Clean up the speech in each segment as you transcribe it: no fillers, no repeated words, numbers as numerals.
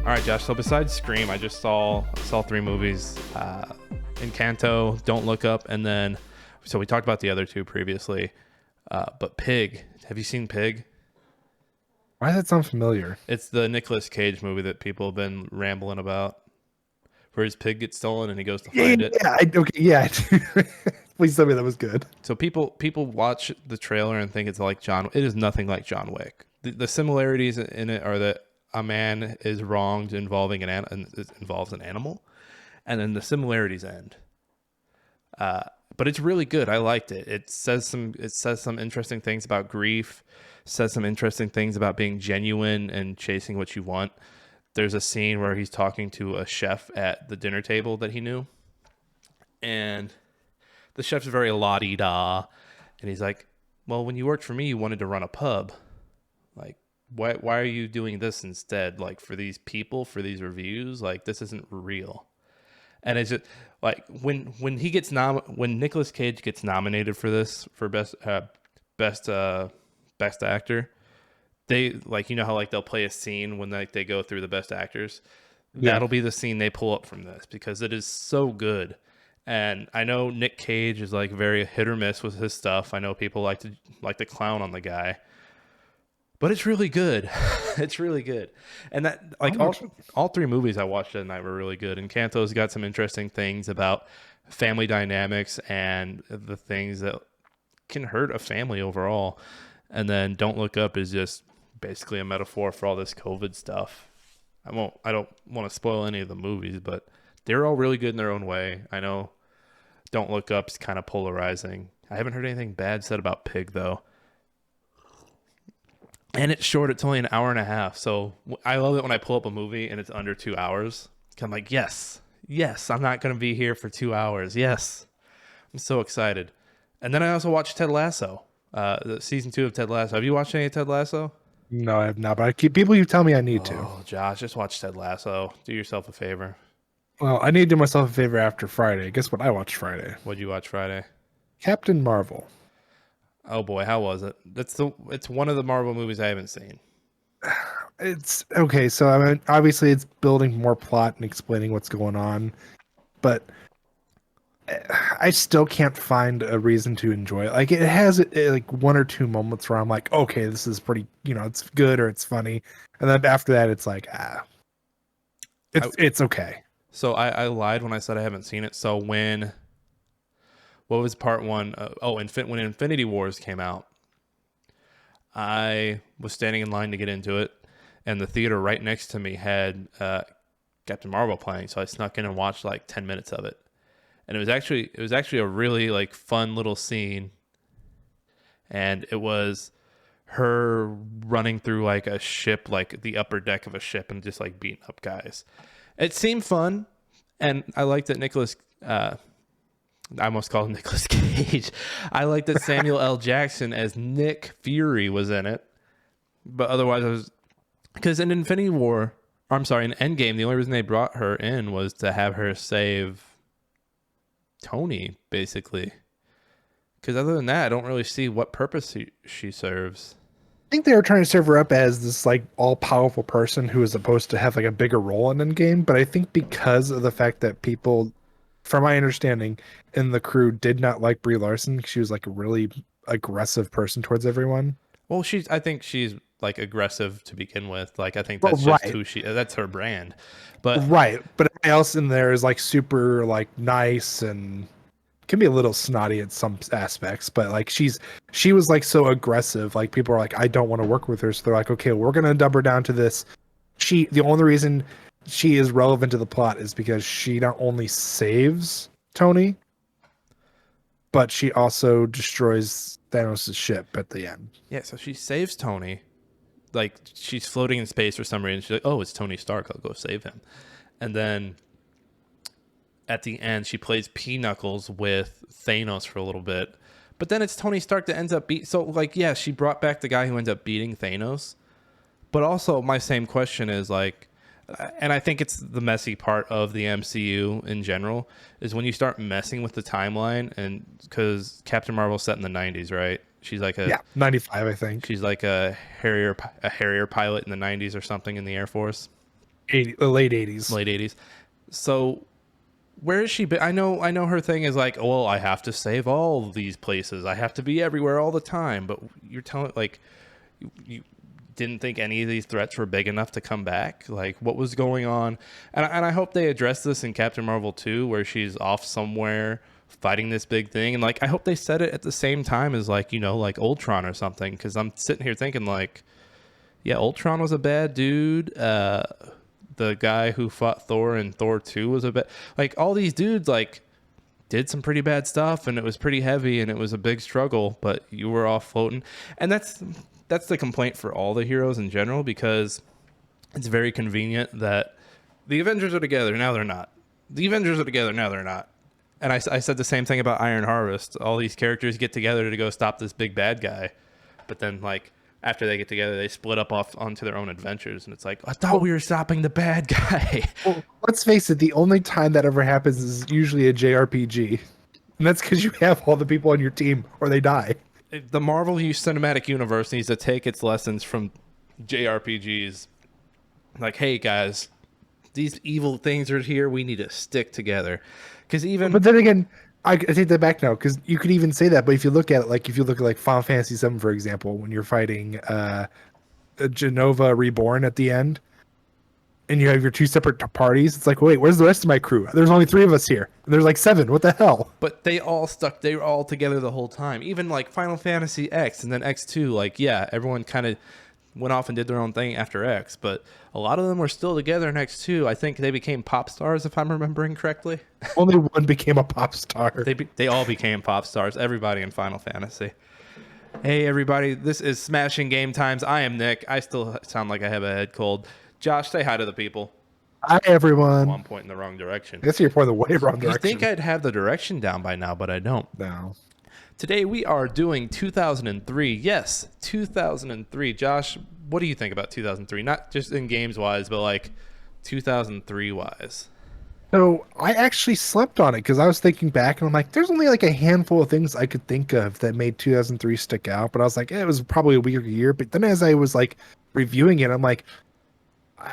All right, Josh. So besides Scream, I just saw three movies: Encanto, Don't Look Up, and then so we talked about the other two previously. But Pig, have you seen Pig? Why does that sound familiar? It's the Nicolas Cage movie that people have been rambling about, where his pig gets stolen and he goes to Yeah, find it. okay, yeah. Please tell me that was good. So people watch the trailer and think it's like John. It is nothing like John Wick. The similarities in it are that a man is wronged involving and it involves an animal, and then the similarities end. But it's really good. I liked it. It says some interesting things about grief. Says some interesting things about being genuine and chasing what you want. There's a scene where he's talking to a chef at the dinner table that he knew, and the chef's very la-di-da, and he's like, well, when you worked for me, you wanted to run a pub. Like, why are you doing this instead? Like, for these people, for these reviews, like, this isn't real. And it's just like when he gets when Nicolas Cage gets nominated for this for best best actor, they like, you know how like they'll play a scene when they go through the best actors. Yeah. That'll be the scene they pull up from this because it is so good. And I know Nick Cage is like very hit or miss with his stuff. I know people like to clown on the guy, but it's really good. It's really good. And that like all three movies I watched that night were really good. And Encanto's got some interesting things about family dynamics and the things that can hurt a family overall. And then Don't Look Up is just basically a metaphor for all this COVID stuff. I don't want to spoil any of the movies, but they're all really good in their own way. I know Don't Look Up is kind of polarizing. I haven't heard anything bad said about Pig though. And it's short. It's only an hour and a half. So I love it when I pull up a movie and it's under 2 hours. I'm like, yes, I'm not going to be here for 2 hours. Yes. I'm so excited. And then I also watched Ted Lasso, the season 2 of Ted Lasso. Have you watched any of Ted Lasso? No, I have not. But people you tell me I need to. Oh, Josh, just watch Ted Lasso. Do yourself a favor. Well, I need to do myself a favor after Friday. Guess what I watched Friday? What'd you watch Friday? Captain Marvel. Oh boy, how was it? It's one of the Marvel movies I haven't seen. It's okay. So I mean, obviously, it's building more plot and explaining what's going on, but I still can't find a reason to enjoy it. Like it has like one or two moments where I'm like, okay, this is pretty, it's good or it's funny, and then after that, it's like, it's okay. So I lied when I said I haven't seen it. So what was part one? When Infinity Wars came out, I was standing in line to get into it, and the theater right next to me had Captain Marvel playing. So I snuck in and watched like 10 minutes of it, and it was actually a really like fun little scene, and it was her running through like a ship, like the upper deck of a ship, and just like beating up guys. It seemed fun, and I liked that I almost called him Nicolas Cage. I like that Samuel L. Jackson as Nick Fury was in it. But otherwise, because in Endgame, the only reason they brought her in was to have her save Tony, basically. Because other than that, I don't really see what purpose she serves. I think they were trying to serve her up as this like all-powerful person who is supposed to have like a bigger role in Endgame. But I think because of the fact that people, from my understanding, in the crew did not like Brie Larson. She was like a really aggressive person towards everyone. Well, I think she's like aggressive to begin with. Like I think that's just who that's her brand. But right, but everybody else in there is like super like nice and can be a little snotty at some aspects. But like she was like so aggressive. Like people are like, I don't want to work with her. So they're like, okay, we're gonna dumb her down to this. The only reason she is relevant to the plot is because she not only saves Tony, but she also destroys Thanos' ship at the end. Yeah, so she saves Tony. Like, she's floating in space for some reason. She's like, oh, it's Tony Stark. I'll go save him. And then at the end, she plays Pinocchles with Thanos for a little bit. But then it's Tony Stark that ends up So, like, yeah, she brought back the guy who ends up beating Thanos. But also, my same question is, like, and I think it's the messy part of the MCU in general, is when you start messing with the timeline, and because Captain Marvel's set in the 90s, right? She's like 95, I think. She's like a Harrier pilot in the 90s or something in the Air Force. late 80s. late 80s. So where has she been? I know her thing is like, well, I have to save all of these places. I have to be everywhere all the time. But you're telling like you didn't think any of these threats were big enough to come back. Like what was going on? And I hope they address this in Captain Marvel 2, where she's off somewhere fighting this big thing. And like I hope they said it at the same time as like, you know, like Ultron or something. Because I'm sitting here thinking like, yeah, Ultron was a bad dude. The guy who fought Thor in Thor 2 was a bit like all these dudes like did some pretty bad stuff, and it was pretty heavy and it was a big struggle, but you were all floating. And that's the complaint for all the heroes in general, because it's very convenient that the Avengers are together, now they're not. The Avengers are together, now they're not. And I said the same thing about Iron Harvest. All these characters get together to go stop this big bad guy, but then like after they get together, they split up off onto their own adventures, and it's like, I thought we were stopping the bad guy. Well, let's face it, the only time that ever happens is usually a JRPG. And that's because you have all the people on your team or they die. The Marvel Cinematic Universe needs to take its lessons from JRPGs. Like, hey guys, these evil things are here. We need to stick together. Because even, But then again, I take that back now, because you could even say that. But if you look at it, like if you look at like Final Fantasy VII, for example, when you're fighting Genova Reborn at the end, and you have your two separate parties, it's like, wait, where's the rest of my crew? There's only 3 of us here. And there's like 7. What the hell? but they all stuck. They were all together the whole time. Even like Final Fantasy X and then X2. Like, yeah, everyone kind of went off and did their own thing after X, but a lot of them were still together in X2. I think they became pop stars, if I'm remembering correctly. Only one became a pop star. They all became pop stars. Everybody in Final Fantasy. Hey everybody, this is Smashing Game Times. I am Nick. I still sound like I have a head cold. Josh, say hi to the people. Hi, everyone. One point in the wrong direction. I guess you're pointing the way wrong direction. You think I'd have the direction down by now, but I don't. No. Today we are doing 2003. Yes, 2003. Josh, what do you think about 2003? Not just in games wise, but like 2003 wise. So I actually slept on it because I was thinking back and I'm like, there's only like a handful of things I could think of that made 2003 stick out. But I was like, it was probably a weird year. But then as I was like reviewing it, I'm like,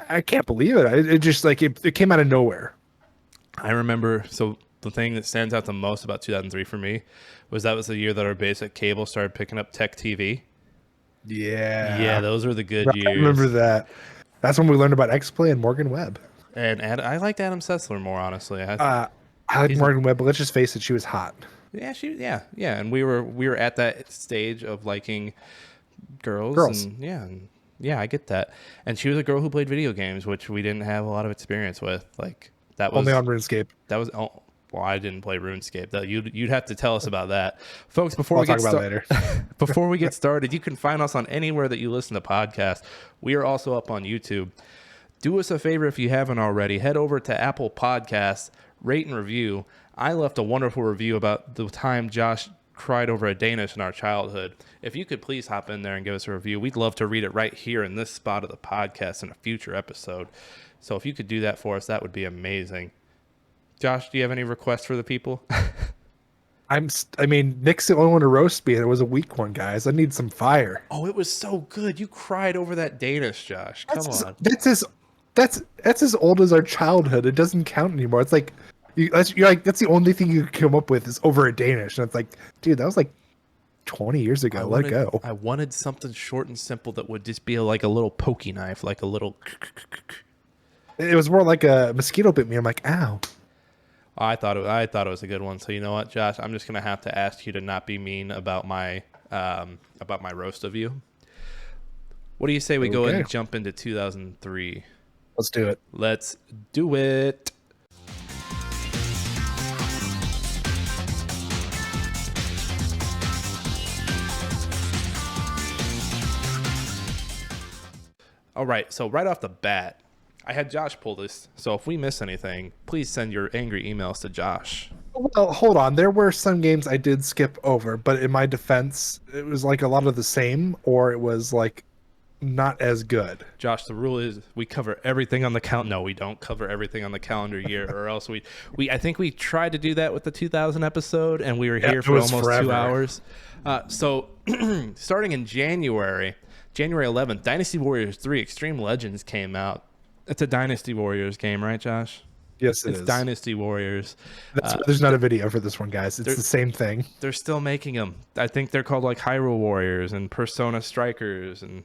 I can't believe it. It just like it came out of nowhere. I remember, so the thing that stands out the most about 2003 for me was that was the year that our basic cable started picking up tech TV. Yeah. Yeah, those were the good years. I remember that. That's when we learned about XPlay and Morgan Webb. And I liked Adam Sessler more, honestly. I like Morgan Webb, but let's just face it, she was hot. Yeah, and we were at that stage of liking girls. And yeah, I get that. And she was a girl who played video games, which we didn't have a lot of experience with. Like that was only on RuneScape. That was well, I didn't play RuneScape. That you'd have to tell us about that, folks. Before I'll we get talk about later. Before we get started, you can find us on anywhere that you listen to podcasts. We are also up on YouTube. Do us a favor if you haven't already. Head over to Apple Podcasts, rate and review. I left a wonderful review about the time Josh cried over a Danish in our childhood. If you could please hop in there and give us a review, we'd love to read it right here in this spot of the podcast in a future episode. So if you could do that for us, that would be amazing. Josh, do you have any requests for the people? I mean, Nick's the only one to roast me, and it was a weak one, guys. I need some fire. Oh, it was so good. You cried over that Danish, Josh. Come on. That's as old as our childhood. It doesn't count anymore. It's like you're like that's the only thing you come up with is over a Danish, and it's like, dude, that was like 20 years ago. Let go. I wanted something short and simple that would just be like a little pokey knife, like a little. It was more like a mosquito bit me. I'm like, ow. I thought it was a good one. So you know what, Josh, I'm just gonna have to ask you to not be mean about my roast of you. What do you say we go ahead and jump into 2003? Let's do it. Let's do it. All right, so right off the bat, I had Josh pull this. So if we miss anything, please send your angry emails to Josh. Well, hold on. There were some games I did skip over, but in my defense, it was like a lot of the same, or it was like not as good. Josh, the rule is we cover everything on the count. No, we don't cover everything on the calendar year, or else we I think we tried to do that with the 2000 episode, and we were here for almost forever. 2 hours. So starting in January 11th, Dynasty Warriors 3 Extreme Legends came out. It's a Dynasty Warriors game, right, Josh? Yes, it It's is. Dynasty Warriors. That's Uh, why there's not a video for this one, guys. It's they're the same thing. they're still making them. I think they're called like Hyrule Warriors and Persona Strikers and No,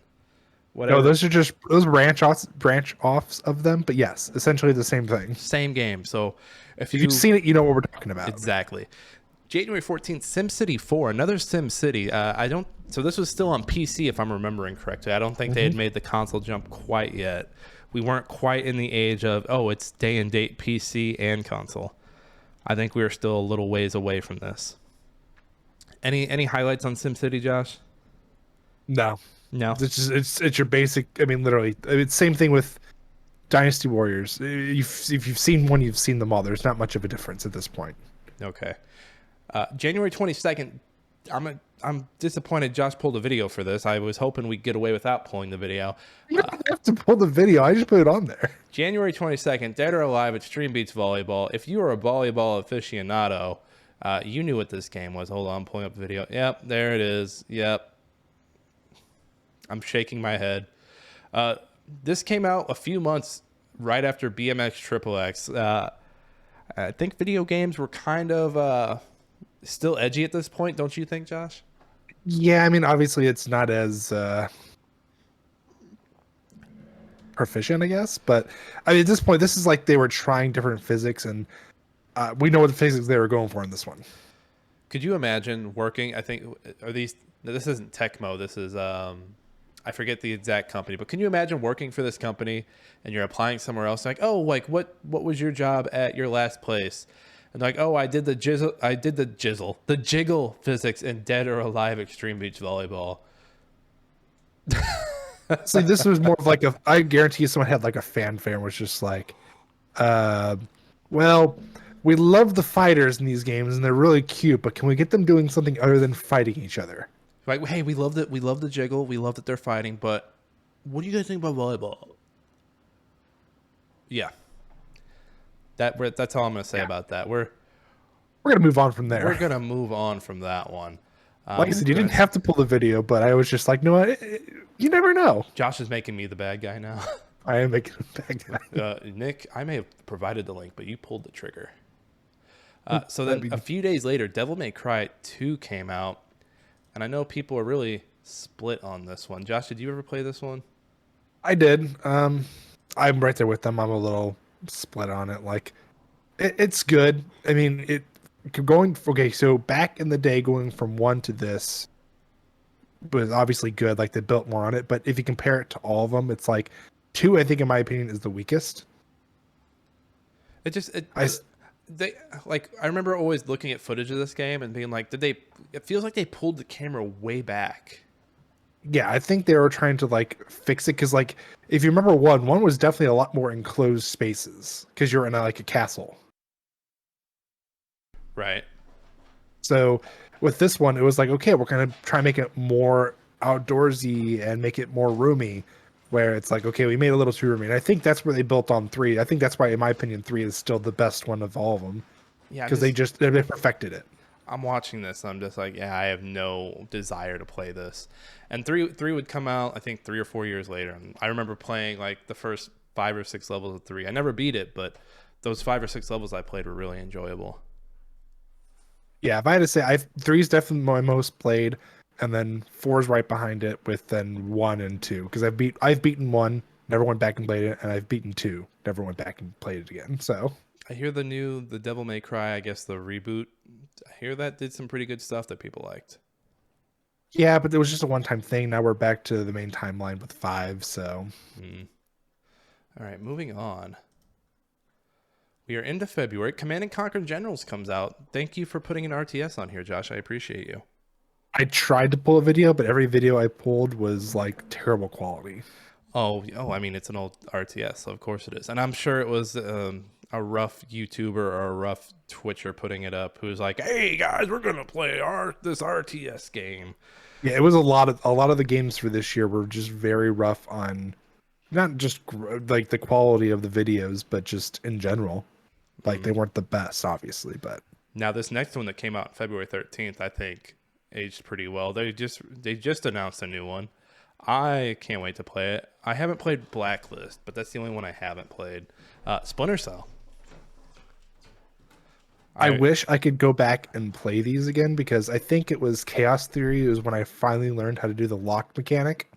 whatever. those are just those branch offs of them. But yes, essentially the same thing. Same game. So if If you've you seen it, you know what we're talking about. exactly January 14th, SimCity 4, another SimCity. I don't. So this was still on PC, if I'm remembering correctly. I don't think they had Hmm. made the console jump quite yet. We weren't quite in the age of it's day and date PC and console. I think we were still a little ways away from this. Any highlights on SimCity, Josh? No, No. it's your basic. I mean, literally, it's same thing with Dynasty Warriors. If you've seen one, you've seen them all. There's not much of a difference at this point. Okay. January 22nd. I'm disappointed Josh pulled a video for this. I was hoping we'd get away without pulling the video. You don't have to pull the video. I just put it on there. January 22nd, Dead or Alive Extreme Beach Volleyball. If you are a volleyball aficionado, you knew what this game was. Hold on, I'm pulling up the video. Yep, there it is. Yep. I'm shaking my head. This came out a few months right after BMX Triple X. I think video games were kind of still edgy at this point, don't you think, Josh? Yeah, I mean, obviously, it's not as proficient, I guess. But I mean, at this point, this is like they were trying different physics, and we know what the physics they were going for in this one. Could you imagine working? I think are these. No, this isn't Tecmo. This is I forget the exact company. But can you imagine working for this company and you're applying somewhere else? Like, oh, like what was your job at your last place? And like, oh, the jiggle physics in Dead or Alive Extreme Beach Volleyball. See, this was more of like a. I guarantee you, someone had like a fanfare and was just like, uh, "Well, we love the fighters in these games, and they're really cute, but can we get them doing something other than fighting each other?" Like, hey, we love that. We love the jiggle. We love that they're fighting. But what do you guys think about volleyball? Yeah, that's all I'm gonna say about that. We're gonna move on from We're there. gonna move on from that one. Like I said, you didn't have to pull the video, but I was just like, no, you never know. Josh is making me the bad guy now. I am making a bad guy. Nick, I may have provided the link, but you pulled the trigger. So that'd then be- a few days later, Devil May Cry 2 came out, and I know people are really split on this one. Josh, did you ever play this one? I did. I'm right there with them. I'm a little split on it. Like, it's good. I mean, it going okay. So back in the day, going from one to this was obviously good. Like they built more on it. But if you compare it to all of them, it's like two. I think, in my opinion, is the weakest. It just I they like I remember always looking at footage of this game and being like, did they? It feels like they pulled the camera way back. Yeah, I think they were trying to like fix it because like if you remember one was definitely a lot more enclosed spaces because you're in like a castle. Right. So with this one, it was like, okay, we're gonna try and make it more outdoorsy and make it more roomy. Where it's like, okay, we made it a little too roomy. And I think that's where they built on three. I think that's why, in my opinion, three is still the best one of all of them Yeah. because they perfected it. I'm watching this. I'm just like, yeah, I have no desire to play this. And three would come out, I think 3 or 4 years later. And I remember playing like the first 5 or 6 levels of three. I never beat it, but those 5 or 6 levels I played were really enjoyable. Yeah, if I had to say, three is definitely my most played, and then four is right behind it with then one and two because I've beaten one, never went back and played it, and I've beaten two, never went back and played it again. So I hear the Devil May Cry, I guess the reboot. I hear that did some pretty good stuff that people liked. yeah, but it was just a one-time thing. Now we're back to the main timeline with five. So All right, moving on. We are into February. Command and Conquer Generals comes out. Thank you for putting an RTS on here, Josh. I appreciate you. I tried to pull a video, but every video I pulled was like terrible quality. Oh, I mean, it's an old RTS, so of course it is. And I'm sure it was a rough YouTuber or a rough Twitcher putting it up who's like, hey, guys, we're going to play this RTS game. Yeah, it was a lot of the games for this year were just very rough on not just like the quality of the videos, but just in general. Like they weren't the best, obviously, but Now, this next one that came out February 13th, I think aged pretty well. They just announced a new one. I can't wait to play it. I haven't played Blacklist, but that's the only one I haven't played. Splinter Cell. I I wish I could go back and play these again because I think it was Chaos Theory was when I finally learned how to do the lock mechanic.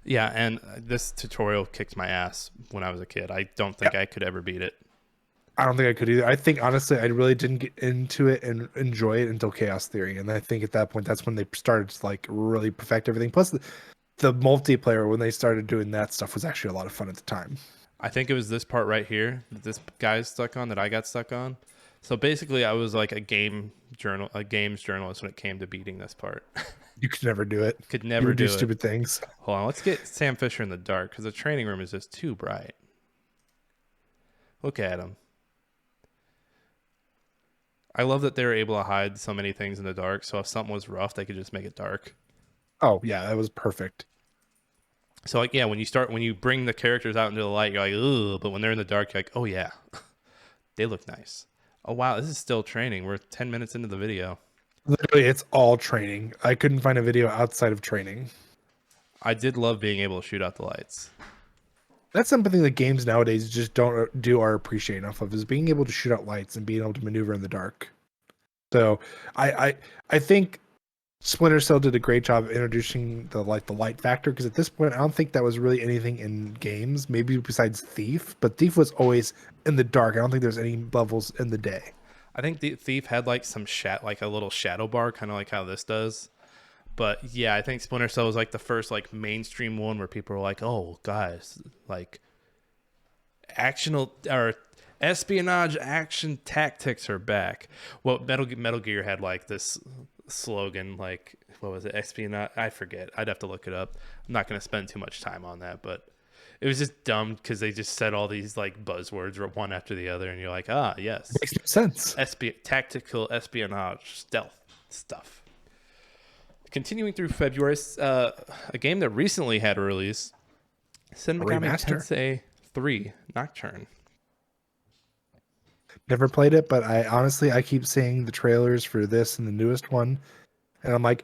Yeah, and this tutorial kicked my ass when I was a kid. I don't Yeah, think I could ever beat it. I don't think I could either. I think honestly, I really didn't get into it and enjoy it until Chaos Theory, and I think at that point, that's when they started to like really perfect everything. Plus, the multiplayer when they started doing that stuff was actually a lot of fun at the time. I think it was this part right here that this guy's stuck on that I got stuck on. So basically, I was like a games journalist when it came to beating this part. You could never do it. Could You never would do do it. stupid things. Hold on, let's get Sam Fisher in the dark because the training room is just too bright. Look at him. I love that they were able to hide so many things in the dark. So if something was rough, they could just make it dark. Oh yeah, that was perfect. So like yeah, when you bring the characters out into the light, you're like, ugh, but when they're in the dark, you're like, oh yeah, they look nice. Oh wow, this is still training. We're 10 minutes into the video. Literally, it's all training. I couldn't find a video outside of training. I did love being able to shoot out the lights. That's something that games nowadays just don't do or appreciate enough of is being able to shoot out lights and being able to maneuver in the dark. So I think Splinter Cell did a great job of introducing the light factor because at this point I don't think that was really anything in games, maybe besides Thief, but Thief was always in the dark. I don't think there's any levels in the day. I think the Thief had like like a little shadow bar, kind of like how this does. But yeah, I think Splinter Cell was like the first like mainstream one where people were like, "Oh, guys, like actional or espionage action tactics are back." Well, Metal Gear had like this slogan, like what was it? Espionage? I forget. I'd have to look it up. I'm not going to spend too much time on that, but it was just dumb because they just said all these like buzzwords one after the other, and you're like, ah, yes, Makes no sense. tactical espionage stealth stuff. Continuing through February, a game that recently had a release, Shin A Megami remaster. Tensei 3 Nocturne. Never played it, but I keep seeing the trailers for this and the newest one, and I'm like,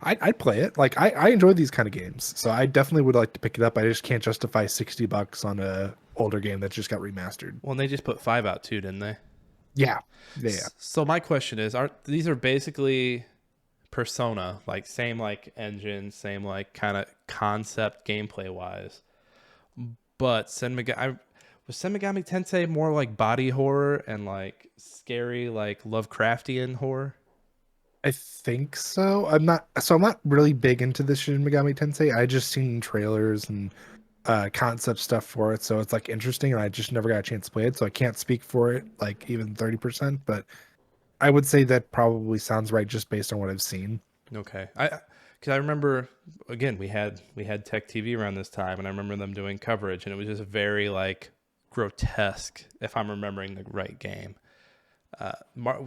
I'd play it. Like I enjoy these kind of games, so I definitely would like to pick it up. I just can't justify $60 on a older game that just got remastered. Well, and they just put 5 out too, didn't they? Yeah, yeah. So my question is, are these are basically Persona, like same like engine, same like kind of concept gameplay wise, but was Shin Megami Tensei more like body horror and like scary like Lovecraftian horror? I think so. I'm not really big into the Shin Megami Tensei. I just seen trailers and concept stuff for it, so it's like interesting, and I just never got a chance to play it, so I can't speak for it like even 30%. But I would say that probably sounds right just based on what I've seen. Okay, I because I remember again we had Tech TV around this time, and I remember them doing coverage, and it was just very like grotesque if I'm remembering the right game.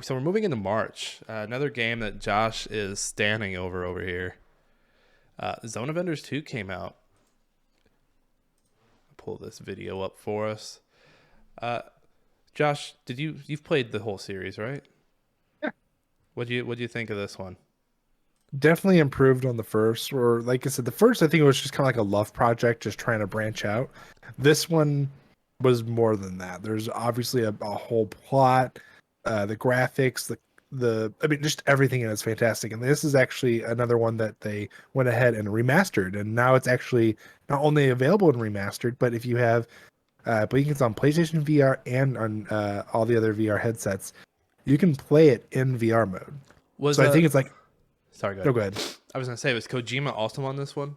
So we're moving into March. Another game that Josh is standing over here. Zone of Enders 2 came out. I'll pull this video up for us. Josh, you've played the whole series, right? Yeah. What do you think of this one? Definitely improved on the first, or like I said, the first I think it was just kind of like a love project, just trying to branch out. This one was more than that. There's obviously a whole plot, the graphics, the I mean, just everything in it's fantastic. And this is actually another one that they went ahead and remastered, and now it's actually not only available in remastered, but if you have, I believe it's on PlayStation VR and on all the other VR headsets, you can play it in VR mode. Was So I think it's like, sorry, go oh, ahead. go ahead. I was gonna say, was Kojima also on this one?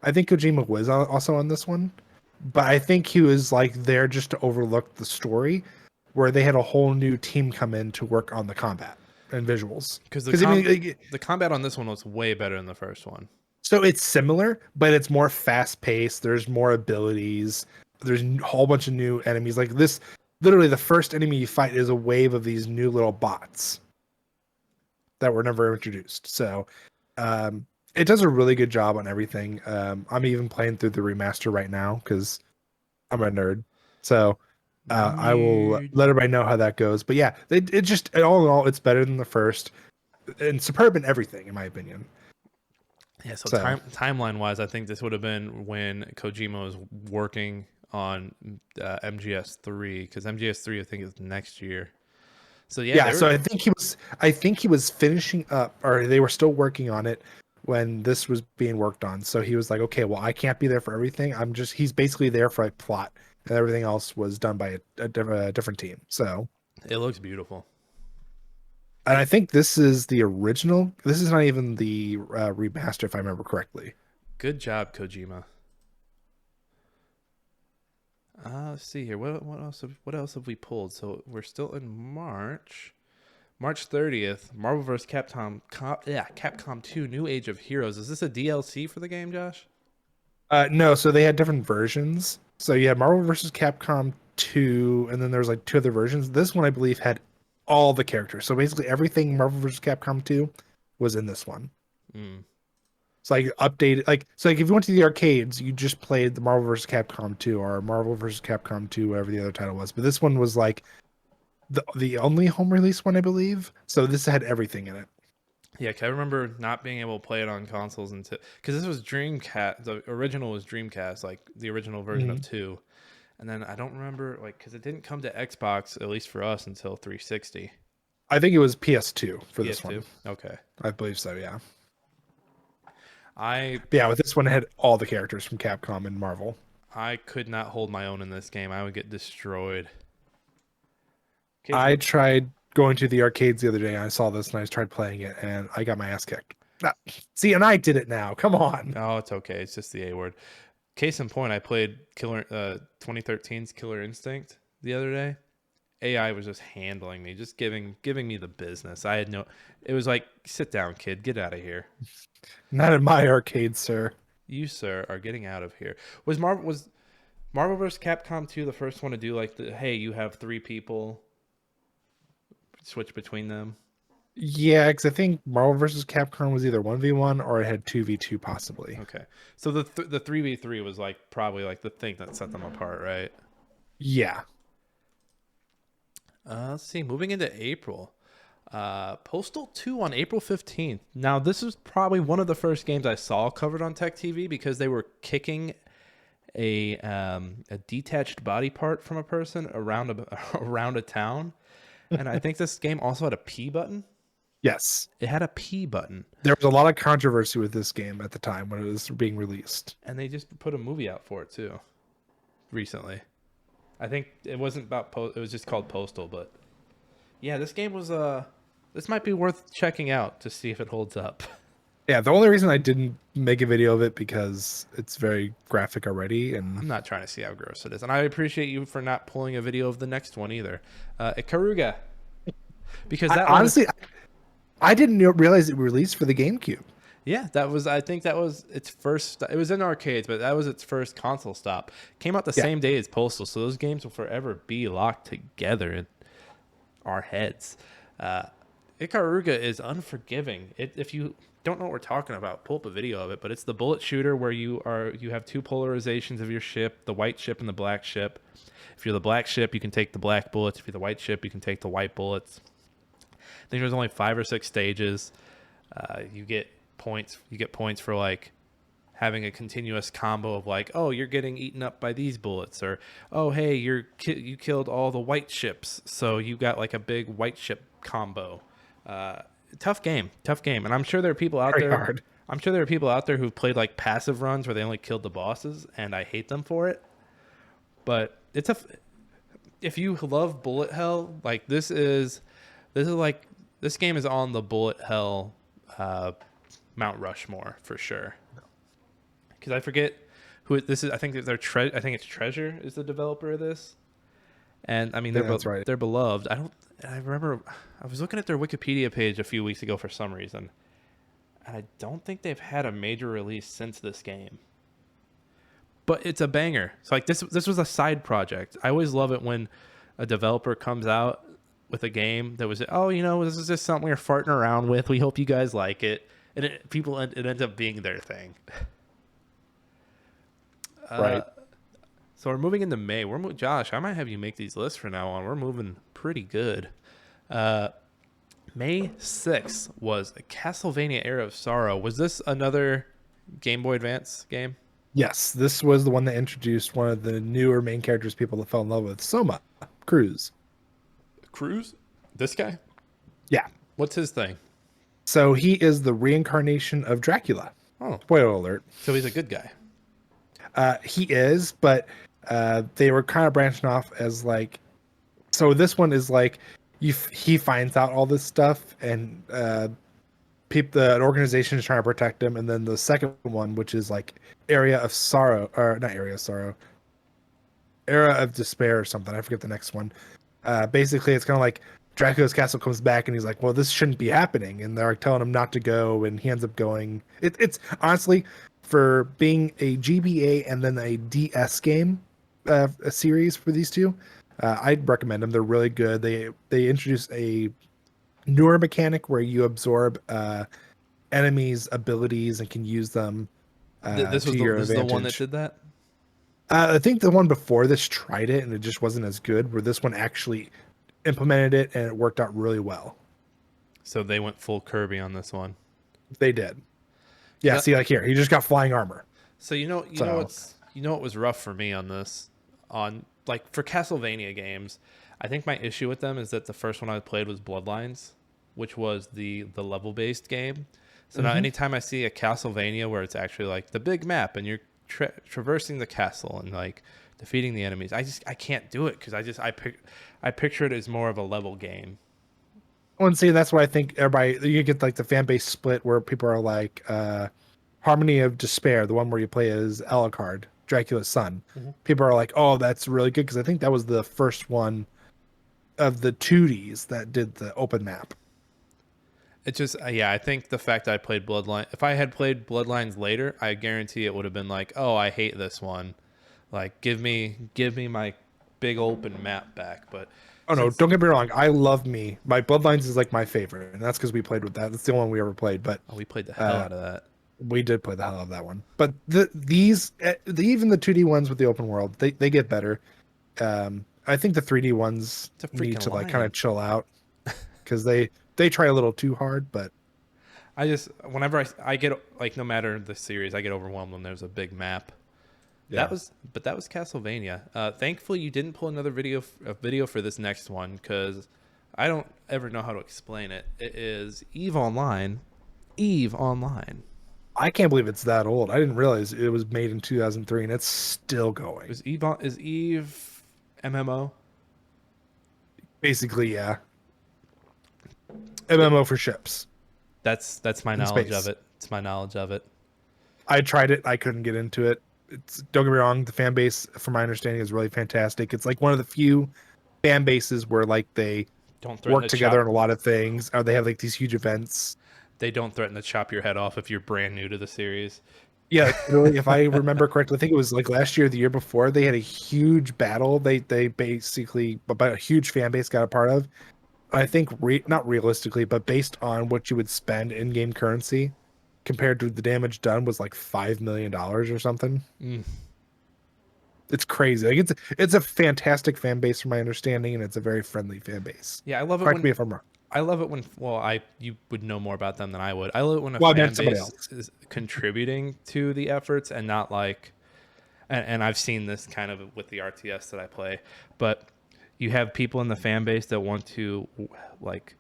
I think Kojima was also on this one, but I think he was like there just to overlook the story, where they had a whole new team come in to work on the combat and visuals. Because Because I mean, the combat on this one was way better than the first one. so it's similar, but it's more fast paced. There's more abilities. There's a whole bunch of new enemies. Like this, literally, the first enemy you fight is a wave of these new little bots that were never introduced. So it does a really good job on everything. I'm even playing through the remaster right now because I'm a nerd. So I will Nerd. let everybody know how that goes. But yeah, it just all in all, it's better than the first and superb in everything, in my opinion. Yeah, so So timeline wise, I think this would have been when Kojima was working on MGS3, because MGS3 I think is next year. So yeah, yeah, they so were. I think he was finishing up, or they were still working on it when this was being worked on. So he was like, okay, well, I can't be there for everything. He's basically there for a plot, and everything else was done by a different team. So, It looks beautiful. and I think this is the original. This is not even the remaster, if I remember correctly. Good job, Kojima. Let's see here. What else have we pulled? So we're still in March. March 30th, Marvel vs. Capcom 2 New Age of Heroes. Is this a DLC for the game, Josh? No, so they had different versions. So you had Marvel vs. Capcom 2, and then there was like two other versions. This one, I believe, had all the characters. So basically, everything Marvel vs. Capcom 2 was in this one. Mm. It's like updated, like so. Like if you went to the arcades, you just played the Marvel vs. Capcom 2 or Marvel vs. Capcom 2, whatever the other title was. But this one was like the only home release one, I believe. So this had everything in it. Yeah, 'cause I remember not being able to play it on consoles until because this was Dreamcast. The original was Dreamcast, like the original version of Mhm. 2. And then I don't remember like because it didn't come to Xbox at least for us until 360. I think it was PS2 for this PS2. one. Okay. I believe so. Yeah. I But yeah, with this one, it had all the characters from Capcom and Marvel. I could not hold my own in this game. I would get destroyed. Kids, I tried going to the arcades the other day and I saw this and I tried playing it and I got my ass kicked. Ah, see, and I did it now. Come on. oh, it's okay. It's just the A word. Case in point, I played 2013's Killer Instinct the other day. AI was just handling me, just giving me the business. I had no. It was like, sit down, kid, get out of here. Not in my arcade, sir. You, sir, are getting out of here. Was Marvel vs. Capcom 2 the first one to do like the hey, you have three people, switch between them? Yeah, because I think Marvel vs. Capcom was either 1v1 or it had 2v2 possibly. Okay, so the 3v3 was like probably like the thing that set them apart, right? Yeah. Let's see. Moving into April, Postal 2 on April 15th. Now, this is probably one of the first games I saw covered on Tech TV because they were kicking a detached body part from a person around around a town, and I think this game also had a P button. Yes. It had a P button, There was a lot of controversy with this game at the time when it was being released. and they just put a movie out for it too recently. I think it wasn't about it was just called Postal, but yeah, this game was this might be worth checking out to see if it holds up. Yeah, the only reason I didn't make a video of it because it's very graphic already and I'm not trying to see how gross it is, and I appreciate you for not pulling a video of the next one either. Ikaruga, because that one, honestly I didn't realize it released for the GameCube. yeah, that was I think that was its first. It was in arcades, but that was its first console stop. Came out the Yeah. same day as Postal, so those games will forever be locked together in our heads. Ikaruga is unforgiving. If you don't know what we're talking about, pull up a video of it. But it's the bullet shooter where you have two polarizations of your ship, the white ship and the black ship. If you're the black ship, you can take the black bullets. If you're the white ship, you can take the white bullets. I think there's only 5 or 6 stages. You get points. You get points for like having a continuous combo of like, oh, you're getting eaten up by these bullets, or oh, hey, you killed all the white ships, so you got like a big white ship combo. Tough game, and I'm sure there are people out Very there. hard. I'm sure there are people out there who've played like passive runs where they only killed the bosses, and I hate them for it. But if you love bullet hell, like this game is on the bullet hell Mount Rushmore for sure. Because I forget who this is. I think I think it's Treasure is the developer of this, and I mean Yeah, that's right. they're beloved. I remember I was looking at their Wikipedia page a few weeks ago for some reason, and I don't think they've had a major release since this game. But it's a banger. So like this was a side project. I always love it when a developer comes out with a game that was, oh, this is just something we're farting around with. We hope you guys like it, and it ends up being their thing. Right. So we're moving into May. Josh, I might have you make these lists from now on. We're moving pretty good. May 6th was a Castlevania Era of Sorrow. Was this another Game Boy Advance game. Yes, this was the one that introduced one of the newer main characters people that fell in love with, Soma Cruz. Cruz? This guy? Yeah. What's his thing? So he is the reincarnation of Dracula. Oh, Spoiler alert. so he's a good guy. He is, but they were kind of branching off as like. So this one is like, he finds out all this stuff, and an organization is trying to protect him, and then the second one, which is like Area of Sorrow, or not Area of Sorrow, Era of Despair or something. I forget the next one. Basically, it's kind of like Dracula's castle comes back, and he's like, "Well, this shouldn't be happening," and they're like telling him not to go, and he ends up going. It's honestly, for being a GBA and then a DS game, a series for these two, I'd recommend them. They're really good. They introduce a newer mechanic where you absorb enemies' abilities and can use them to your This is the one that advantage. did that. I think the one before this tried it and it just wasn't as good. Where this one actually implemented it and it worked out really well. So they went full Kirby on this one. They did. Yeah. Yeah. See, like here, he just got flying armor. So So you know what was rough for me on this, on like for Castlevania games. I think my issue with them is that the first one I played was Bloodlines, which was the level based game. So now anytime I see a Castlevania where it's actually like the big map and you're traversing the castle and like defeating the enemies, I can't do it because I picture it as more of a level game. I wouldn't say that's what I think. Everybody, you get like the fan base split where people are like Harmony of Despair, the one where you play as Alucard, Dracula's son. People are like, "Oh, that's really good," because I think that was the first one of the 2Ds that did the open map. It just yeah, I think the fact that I played Bloodline, if I had played Bloodlines later, I guarantee it would have been like, oh, I hate this one. Like give me my big open map back. But Oh no, since don't get me wrong. I love me. My Bloodlines is like my favorite, and that's because we played with that. That's the only one we ever played. But we played the hell out of that. we did play the hell out of that one. But even the 2D ones with the open world, they get better. I think the 3D ones It's a need freaking to like kind lion. of chill out because they try a little too hard. But I just whenever I get like no matter the series, I get overwhelmed when there's a big map. yeah, That was Castlevania. Thankfully, you didn't pull another video for this next one because I don't ever know how to explain it. It is Eve Online. Eve Online. I can't believe it's that old. I didn't realize it was made in 2003 and it's still going. Is Eve MMO? Basically, yeah. MMO for ships That's my in knowledge space. of it. It's my knowledge of it. I tried it. I couldn't get into it. Don't get me wrong. The fan base, from my understanding, is really fantastic. It's like one of the few fan bases where like they Don't threaten work to together chop. on a lot of things, or they have like these huge events. They don't threaten to chop your head off if you're brand new to the series. Yeah, like, literally, if I remember correctly, I think it was like last year or the year before, they had a huge battle. They basically, about a huge fan base got a part of. I think not realistically, but based on what you would spend in game currency compared to the damage done was like $5 million or something. Mm. It's crazy. Like it's a fantastic fan base from my understanding, and it's a very friendly fan base. Yeah, I love it Correct when me if I'm wrong. I love it when you would know more about them than I would. I love it when a Well, I fan meant somebody base else. is contributing to the efforts and not like and I've seen this kind of with the RTS that I play, but you have people in the fan base that want to like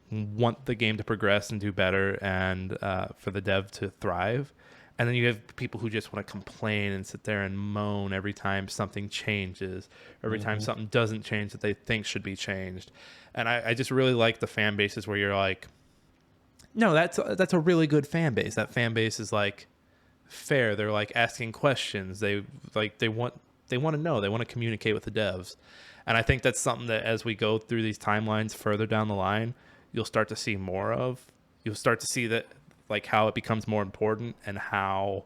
want the game to progress and do better and for the dev to thrive. And then you have people who just want to complain and sit there and moan every time something changes, every time something doesn't change that they think should be changed. And I just really like the fan bases where you're like, no, that's a really good fan base. That fan base is like fair. They're like asking questions. They want to know. They want to communicate with the devs. And I think that's something that as we go through these timelines further down the line, you'll start to see more of. You'll start to see that like how it becomes more important and how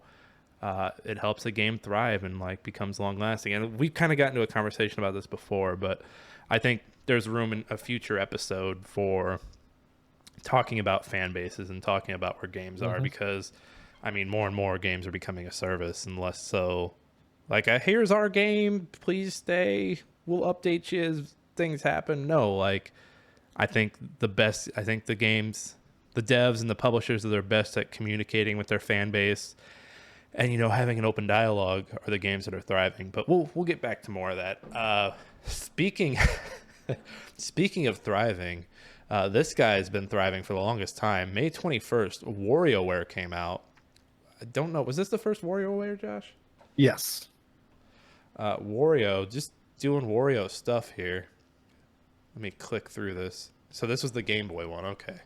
it helps a game thrive and like becomes long lasting. And we've kind of gotten into a conversation about this before, but I think there's room in a future episode for talking about fan bases and talking about where games are because I mean more and more games are becoming a service and less so like here's our game, please stay, we'll update you as things happen. No, like I think the games, the devs and the publishers are their best at communicating with their fan base And having an open dialogue are the games that are thriving. But we'll get back to more of that. Speaking speaking of thriving, this guy has been thriving for the longest time. May 21st, WarioWare came out. I don't know. Was this the first WarioWare, Josh? Yes. Wario, just doing Wario stuff here. Let me click through this. So this was the Game Boy one, okay?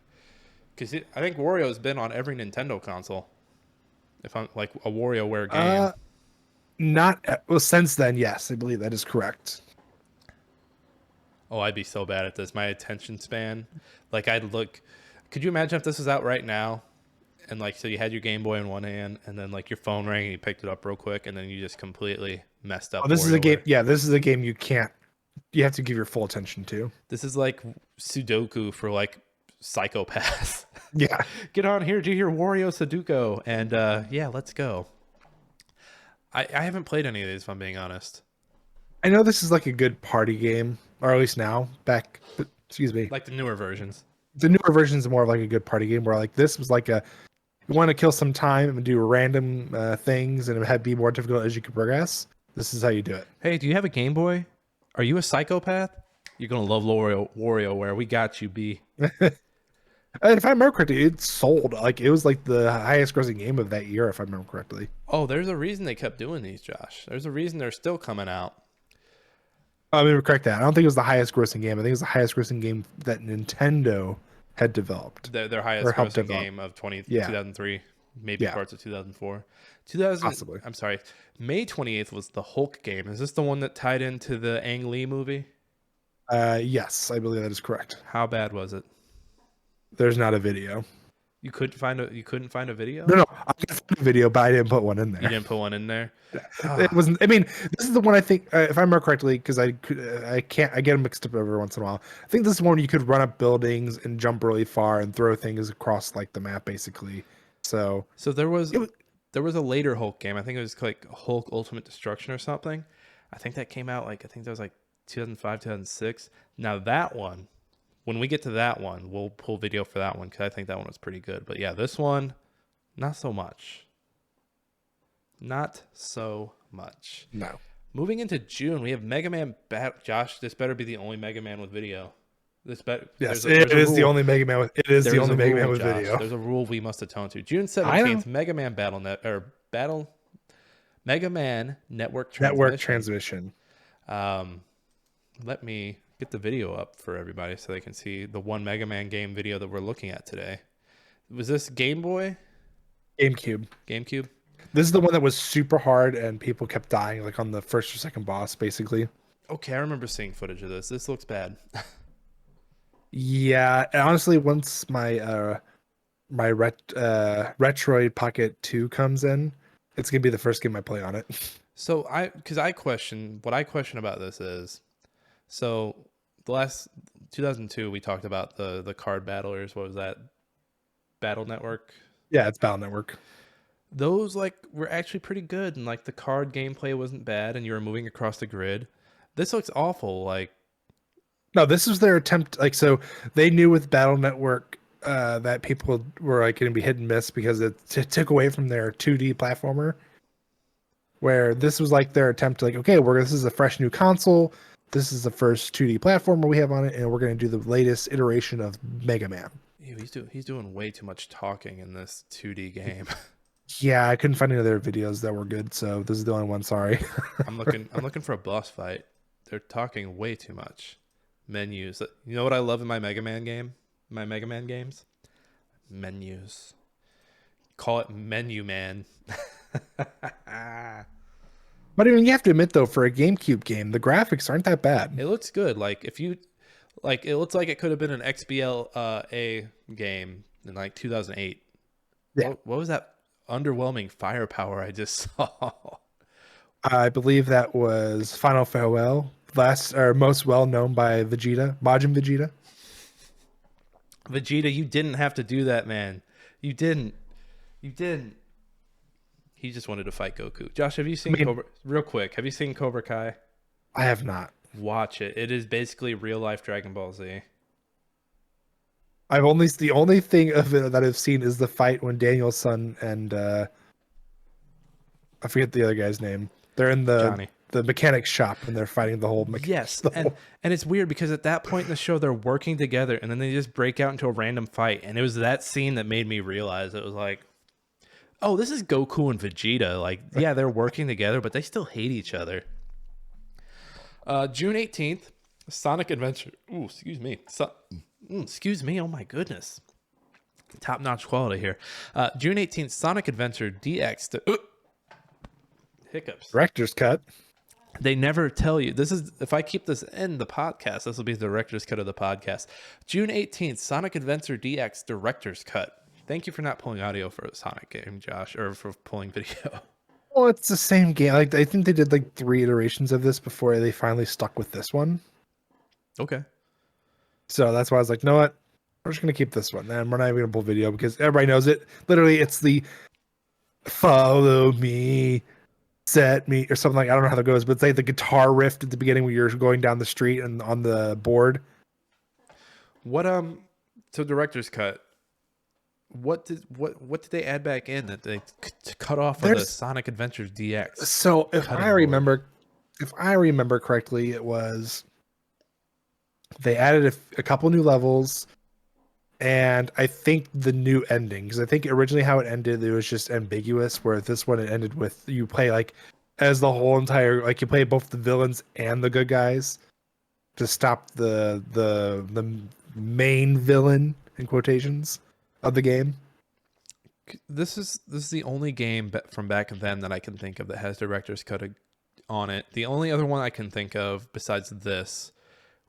Because I think Wario's been on every Nintendo console. If I'm like a WarioWare game. Not well since then. Yes, I believe that is correct. Oh, I'd be so bad at this. My attention span, like I'd look. Could you imagine if this was out right now, and like so you had your Game Boy in one hand, and then like your phone rang and you picked it up real quick, and then you just completely messed up. Oh, this is a game. WarioWare. Yeah, this is a game you can't. You have to give your full attention to. This is like Sudoku for like psychopaths. Yeah. Get on here, do your Wario Sudoku, and yeah, let's go. I haven't played any of these, if I'm being honest. I know this is like a good party game, or at least now. Excuse me. Like the newer versions. The newer version is more of like a good party game, where like this was like a you want to kill some time and do random things, and it had be more difficult as you could progress. This is how you do it. Hey, do you have a Game Boy? Are you a psychopath? You're gonna love WarioWare. We got you, B. And if I remember correctly, it sold like it was like the highest grossing game of that year, if I remember correctly. Oh, there's a reason they kept doing these, Josh. There's a reason they're still coming out. I mean, correct that. I don't think it was the highest grossing game. I think it was the highest grossing game that Nintendo had developed. Their highest Or helped grossing develop. game of Yeah. 2003, maybe Yeah. parts of 2004. 2000, Possibly. I'm sorry. May 28th was the Hulk game. Is this the one that tied into the Ang Lee movie? Yes, I believe that is correct. How bad was it? There's not a video. You couldn't find a video? No, I can find a video, but I didn't put one in You there. didn't put one in there? It wasn't. I mean, this is the one I think, if I remember correctly, because I can't, I get them mixed up every once in a while. I think this is one where you could run up buildings and jump really far and throw things across like the map, basically. So There was a later Hulk game. I think it was like Hulk Ultimate Destruction or something. I think that came out like I think that was like 2005, 2006. Now that one, when we get to that one, we'll pull video for that one because I think that one was pretty good. But yeah, this one, not so much. Not so much. no. Moving into June, we have Mega Man Josh, this better be the only Mega Man with video. Yes, it is the only Mega Man with. It is the only Mega Man with video. There's a rule we must atone to. June 17th, Mega Man Mega Man Network Transmission. Let me get the video up for everybody so they can see the one Mega Man game video that we're looking at today. Was this Game Boy? GameCube. GameCube? This is the one that was super hard and people kept dying, like on the first or second boss, basically. Okay, I remember seeing footage of this. This looks bad. Yeah, and honestly, once my Retroid Pocket 2 comes in, it's gonna be the first game I play on it. So what I question about this is, so the last 2002 we talked about the card battlers. What was that? Battle Network. Yeah, it's Battle Network. Those like were actually pretty good, and like the card gameplay wasn't bad, and you were moving across the grid. This looks awful. Like No, this was their attempt. Like, so they knew with Battle Network that people were like going to be hit and miss because it took away from their 2D platformer. Where this was like their attempt to like, okay, this is a fresh new console. This is the first 2D platformer we have on it, and we're going to do the latest iteration of Mega Man. ew, he's doing way too much talking in this 2D game. Yeah, I couldn't find any other videos that were good, so this is the only one. Sorry. I'm looking for a boss fight. They're talking way too much. Menus. You know what I love in my Mega Man game? My Mega Man games? Menus. Call it Menu Man. But I mean, you have to admit though, for a GameCube game, the graphics aren't that bad. It looks good. Like it looks like it could have been an XBLA game in like 2008. Yeah. What was that underwhelming firepower I just saw? I believe that was Final Farewell, most well known by Vegeta, Majin Vegeta. Vegeta, you didn't have to do that, man. You didn't. He just wanted to fight Goku. Josh, have you seen Cobra? Real quick, have you seen Cobra Kai? I have not. Watch it. It is basically real life Dragon Ball Z. The only thing of it that I've seen is the fight when Daniel's son and I forget the other guy's name. They're in the Johnny. mechanic shop and they're fighting the whole Yes, the and whole- it's weird because at that point in the show they're working together and then they just break out into a random fight, and it was that scene that made me realize it was like, oh, this is Goku and Vegeta. Like, yeah, they're working together, but they still hate each other. June 18th, Sonic Adventure. Ooh, excuse me. Excuse me. Oh my goodness. Top-notch quality here. June 18th, Sonic Adventure DX. Hiccups. director's cut. They never tell you. This is, if I keep this in the podcast, this will be the director's cut of the podcast. June 18th, Sonic Adventure DX director's cut. Thank you for not pulling audio for a Sonic game, Josh, or for pulling video. Well, it's the same game. Like I think they did like 3 iterations of this before they finally stuck with this one. Okay. So that's why I was like, you know what? We're just gonna keep this one. And we're not even gonna pull video because everybody knows it. Literally, it's the follow me, set me, or something like I don't know how that goes, but it's like the guitar riff at the beginning when you're going down the street and on the board. What so director's cut. What did they add back in that they cut off of the Sonic Adventures DX? So if I remember correctly, it was they added a couple new levels, and I think the new ending, because I think originally how it ended, it was just ambiguous. Where this one it ended with you play like as the whole entire, like you play both the villains and the good guys to stop the main villain in quotations of the game. This is the only game from back then that I can think of that has director's cut on it. The only other one I can think of besides this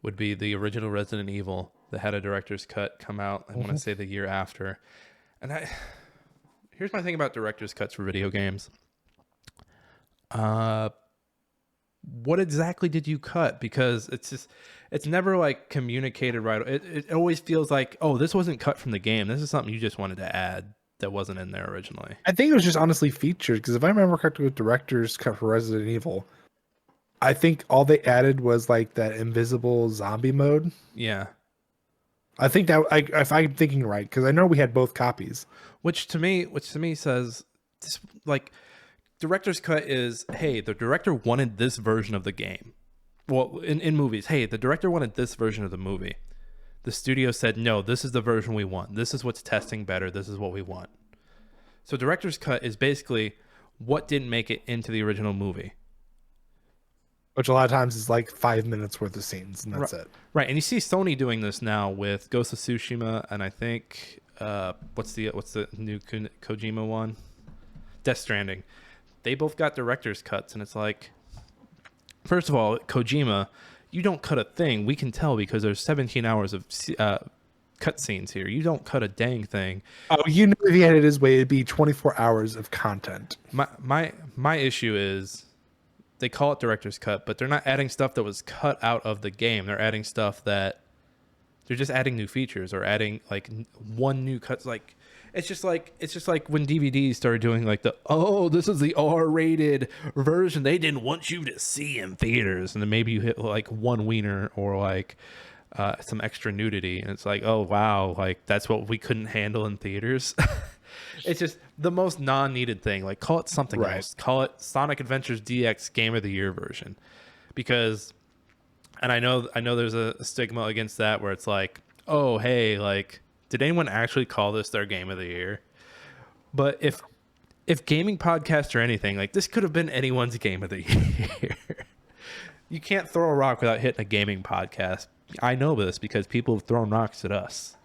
would be the original Resident Evil that had a director's cut come out. I want to say the year after. And here's my thing about director's cuts for video games. What exactly did you cut? Because it's never like communicated right. It always feels like, oh, this wasn't cut from the game. This is something you just wanted to add that wasn't in there originally. I think it was just honestly featured, because if I remember correctly with director's cut for Resident Evil, I think all they added was like that invisible zombie mode. Yeah. I think that if I'm thinking right, because I know we had both copies. Which to me says this, like, director's cut is, hey, the director wanted this version of the game. Well, in movies, hey, the director wanted this version of the movie. The studio said, no, this is the version we want. This is what's testing better. This is what we want. So director's cut is basically what didn't make it into the original movie. Which a lot of times is like 5 minutes worth of scenes, and that's it. Right, and you see Sony doing this now with Ghost of Tsushima, and I think what's the new Kojima one? Death Stranding. They both got director's cuts, and it's like, first of all, Kojima, you don't cut a thing. We can tell because there's 17 hours of cut scenes here. You don't cut a dang thing. Oh, you know, if he had it his way, it'd be 24 hours of content. My issue is they call it director's cut, but they're not adding stuff that was cut out of the game. They're adding stuff that they're just adding new features or adding like one new cut. Like it's just like when DVDs started doing like this is the R-rated version they didn't want you to see in theaters, and then maybe you hit like one wiener or like some extra nudity, and it's like, oh wow, like that's what we couldn't handle in theaters. It's just the most non-needed thing. Like, call it something else. Call it Sonic Adventures DX Game of the Year version, because, and I know there's a stigma against that where it's like, oh hey, like, did anyone actually call this their Game of the Year? But if gaming podcasts or anything, like, this could have been anyone's Game of the Year. You can't throw a rock without hitting a gaming podcast. I know this because people have thrown rocks at us.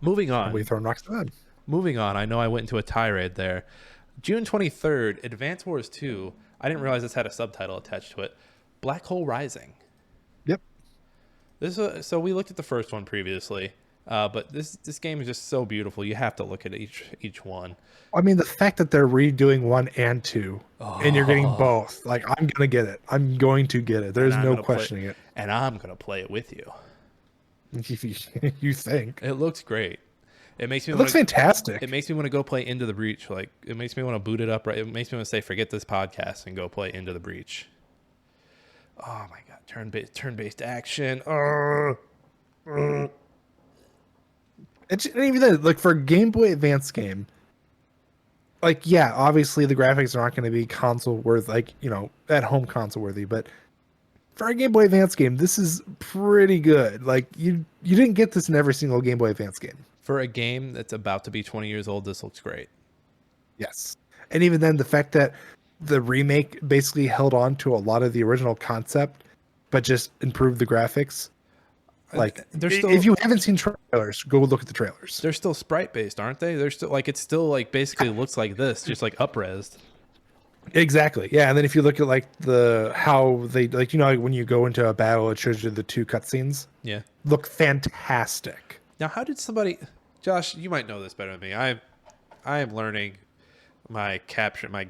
Moving on. We throw rocks at them. Moving on, I know I went into a tirade there. June 23rd, Advance Wars 2. I didn't realize this had a subtitle attached to it. Black Hole Rising. Yep. So we looked at the first one previously, but this game is just so beautiful. You have to look at each one. I mean, the fact that they're redoing 1 and 2, and you're getting both. Like, I'm gonna get it. I'm going to get it. There's no questioning it. And I'm gonna play it with you. You think? It looks great. It looks fantastic. It makes me want to go play Into the Breach. Like, it makes me want to boot it up. Right. It makes me want to say, forget this podcast and go play Into the Breach. Oh my god, turn-based action. It's, and even then, like, for a Game Boy Advance game, like, yeah, obviously the graphics are not going to be console worth, like, at home console worthy, but for a Game Boy Advance game, this is pretty good. Like, you didn't get this in every single Game Boy Advance game. For a game that's about to be 20 years old, this looks great. Yes. And even then, the fact that the remake basically held on to a lot of the original concept, but just improved the graphics. Like, They're if still you haven't seen trailers, go look at the trailers. they're still sprite based, aren't they? They're still like it's still like basically looks like this, just like upresed. Exactly. Yeah. And then if you look at like how they like, like when you go into a battle, it shows you the two cutscenes. Yeah. Look fantastic. Now, how did somebody, Josh? You might know this better than me. I am learning my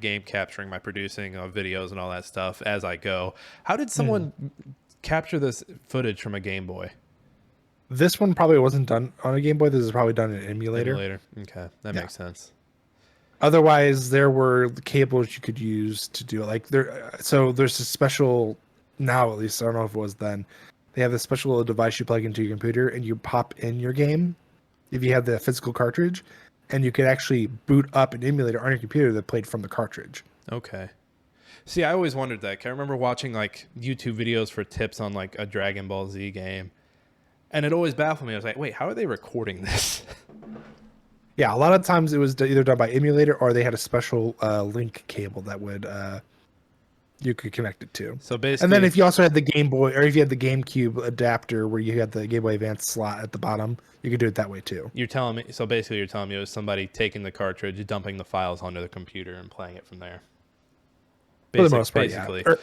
game capturing, my producing of videos and all that stuff as I go. How did someone capture this footage from a Game Boy? This one probably wasn't done on a Game Boy. This is probably done in an emulator. Emulator. Okay, that makes sense. Otherwise, there were the cables you could use to do it. Like so there's a special now, at least I don't know if it was then. They have this special little device you plug into your computer, and you pop in your game if you have the physical cartridge, and you could actually boot up an emulator on your computer that played from the cartridge. Okay. See, I always wondered that. 'Cause I remember watching like YouTube videos for tips on like a Dragon Ball Z game, and it always baffled me. I was like, wait, how are they recording this? Yeah, a lot of times it was either done by emulator or they had a special link cable that would you could connect it to. So basically, And then if you also had the Game Boy or if you had the GameCube adapter where you had the Game Boy Advance slot at the bottom, you could do it that way too. you're telling me, so basically you're telling me it was somebody taking the cartridge, dumping the files onto the computer, and playing it from there. For the most part, Basically. yeah.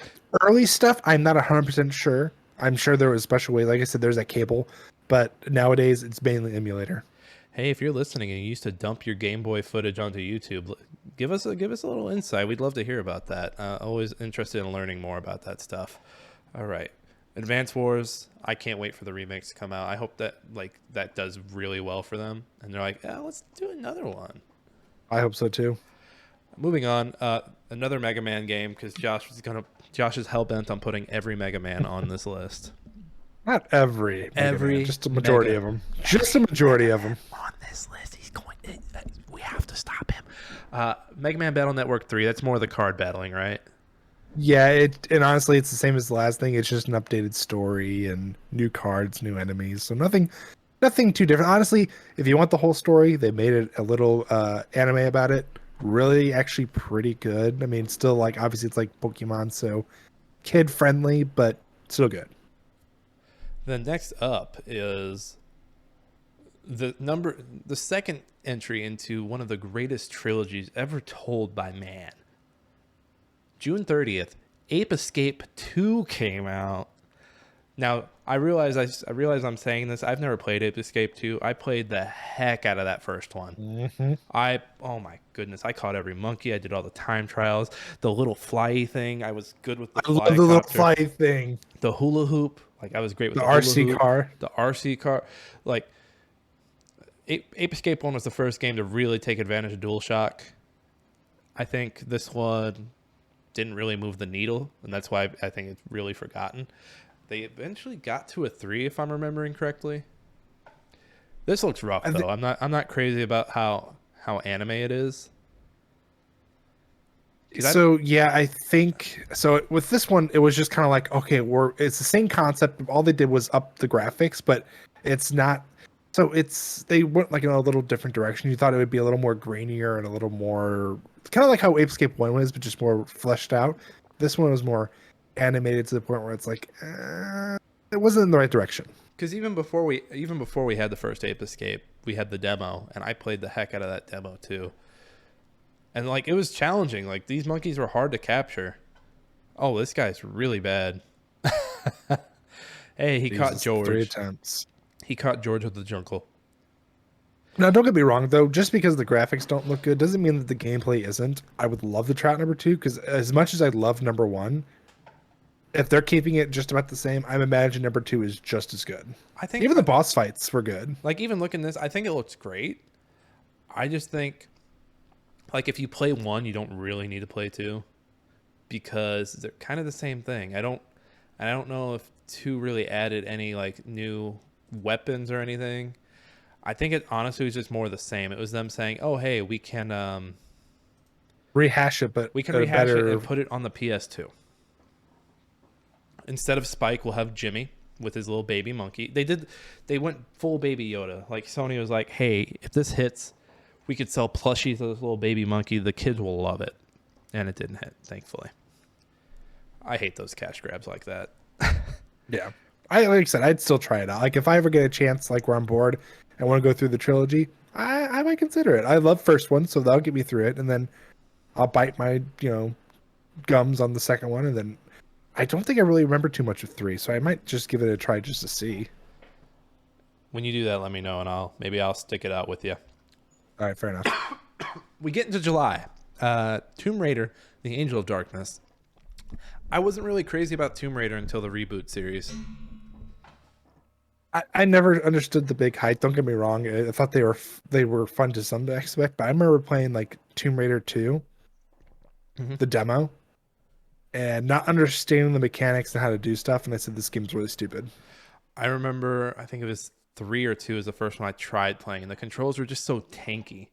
Early stuff, I'm not 100% sure. I'm sure there was a special way. Like I said, there's that cable, but nowadays it's mainly emulator. Hey, if you're listening and you used to dump your Game Boy footage onto YouTube, give us a little insight. We'd love to hear about that. Always interested in learning more about that stuff. All right, Advance Wars. I can't wait for the remakes to come out. I hope that that does really well for them, and they're like, yeah, let's do another one. I hope so too. Moving on, another Mega Man game because Josh is hell bent on putting every Mega Man on this list. Not every, Every just a majority of them. Just a majority of them. On this list, he's going. We have to stop him. Mega Man Battle Network 3. That's more of the card battling, right? Yeah, and honestly, it's the same as the last thing. It's just an updated story and new cards, new enemies. So nothing too different. Honestly, if you want the whole story, they made it a little anime about it. Really, actually, pretty good. I mean, still like obviously it's like Pokemon, so kid friendly, but still good. Then next up is the second entry into one of the greatest trilogies ever told by man. June 30th, Ape Escape 2 came out. Now, I realize I'm saying this. I've never played Ape Escape 2. I played the heck out of that first one. Mm-hmm. Oh my goodness, I caught every monkey. I did all the time trials. The little fly thing, I was good with the I love the little fly thing. The hula hoop, like I was great with The the hula RC hoop. car. The RC car. Like Ape Escape 1 was the first game to really take advantage of DualShock. I think this one didn't really move the needle, and that's why I think it's really forgotten. They eventually got to a 3, if I'm remembering correctly. This looks rough though. I'm not crazy about how anime it is. So yeah, I think so. With this one, it was just kind of like, okay, it's the same concept. All they did was up the graphics, but it's not. So they went like in a little different direction. You thought it would be a little more grainier and a little more kind of like how Ape Escape 1 was, but just more fleshed out. This one was more animated to the point where it's like it wasn't in the right direction. Because even before we had the first Ape Escape, we had the demo, and I played the heck out of that demo too. And like it was challenging. Like these monkeys were hard to capture. Oh, this guy's really bad. Hey, he caught George. 3 attempts. He caught George with the jungle. Now, don't get me wrong, though. Just because the graphics don't look good doesn't mean that the gameplay isn't. I would love to try out number 2 because as much as I love number 1, if they're keeping it just about the same, I imagine number 2 is just as good. I think even the boss fights were good. Like even looking at this, I think it looks great. I just think, like if you play 1, you don't really need to play 2 because they're kind of the same thing. I don't know if 2 really added any like new weapons or anything. I think it honestly was just more the same. It was them saying, "Oh, hey, we can rehash it, but We can at a rehash it better. and put it on the PS2. Instead of Spike, we'll have Jimmy with his little baby monkey. They went full baby Yoda. Like Sony was like, hey, if this hits, we could sell plushies of this little baby monkey. The kids will love it. And it didn't hit, thankfully. I hate those cash grabs like that. Yeah, like I said, I'd still try it out. Like if I ever get a chance, like where I'm bored and want to go through the trilogy, I might consider it. I love first one, so that'll get me through it, and then I'll bite my gums on the second one, and then I don't think I really remember too much of 3, so I might just give it a try just to see. When you do that, let me know, and maybe I'll stick it out with you. All right, fair enough. We get into July. Tomb Raider, The Angel of Darkness. I wasn't really crazy about Tomb Raider until the reboot series. I never understood the big hype. Don't get me wrong. I thought they were fun to some aspect, but I remember playing like Tomb Raider 2, the demo, and not understanding the mechanics and how to do stuff. And I said, this game's really stupid. I remember, I think it was 3 or 2 is the first one I tried playing. And the controls were just so tanky.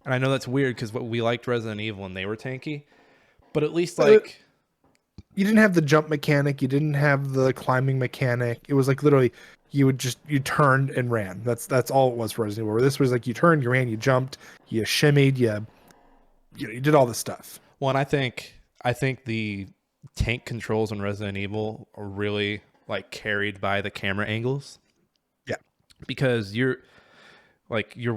And I know that's weird because we liked Resident Evil and they were tanky. But at least like... You didn't have the jump mechanic. You didn't have the climbing mechanic. It was like literally you turned and ran. That's all it was for Resident Evil. Where this was like you turned, you ran, you jumped, you shimmied, you did all this stuff. Well, and I think the tank controls in Resident Evil are really like carried by the camera angles. Yeah, because you're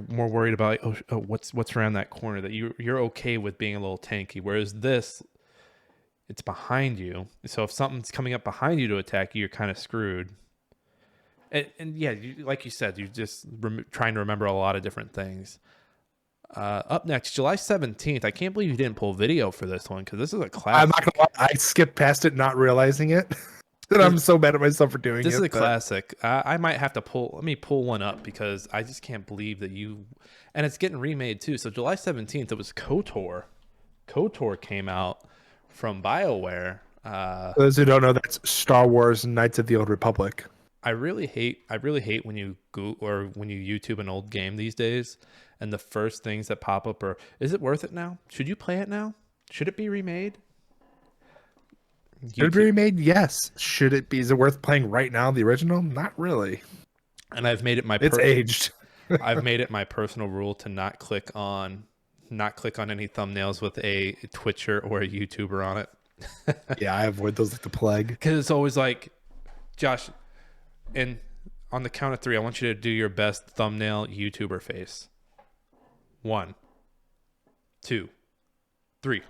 more worried about like, oh what's around that corner, that you're okay with being a little tanky. Whereas this, it's behind you, so if something's coming up behind you to attack you, you're kind of screwed. And yeah, like you said, you're just trying to remember a lot of different things. Up next, July 17th. I can't believe you didn't pull video for this one because this is a classic. I'm not gonna lie, I skipped past it, not realizing it. And I'm so mad at myself for doing it. This is a classic. I might have to let me pull one up because I just can't believe that and it's getting remade too. So July 17th, it was KOTOR. KOTOR came out from BioWare. For those who don't know, that's Star Wars Knights of the Old Republic. I really hate when you when you YouTube an old game these days, and the first things that pop up are, is it worth it now? Should you play it now? Should it be remade? Should it be remade? Yes. Should it be? Is it worth playing right now? The original? Not really. And I've made it it's aged. I've made it my personal rule to not click on any thumbnails with a Twitcher or a YouTuber on it. Yeah, I avoid those like the plague. Because it's always like, Josh, and on the count of 3, I want you to do your best thumbnail YouTuber face. 1, 2, 3.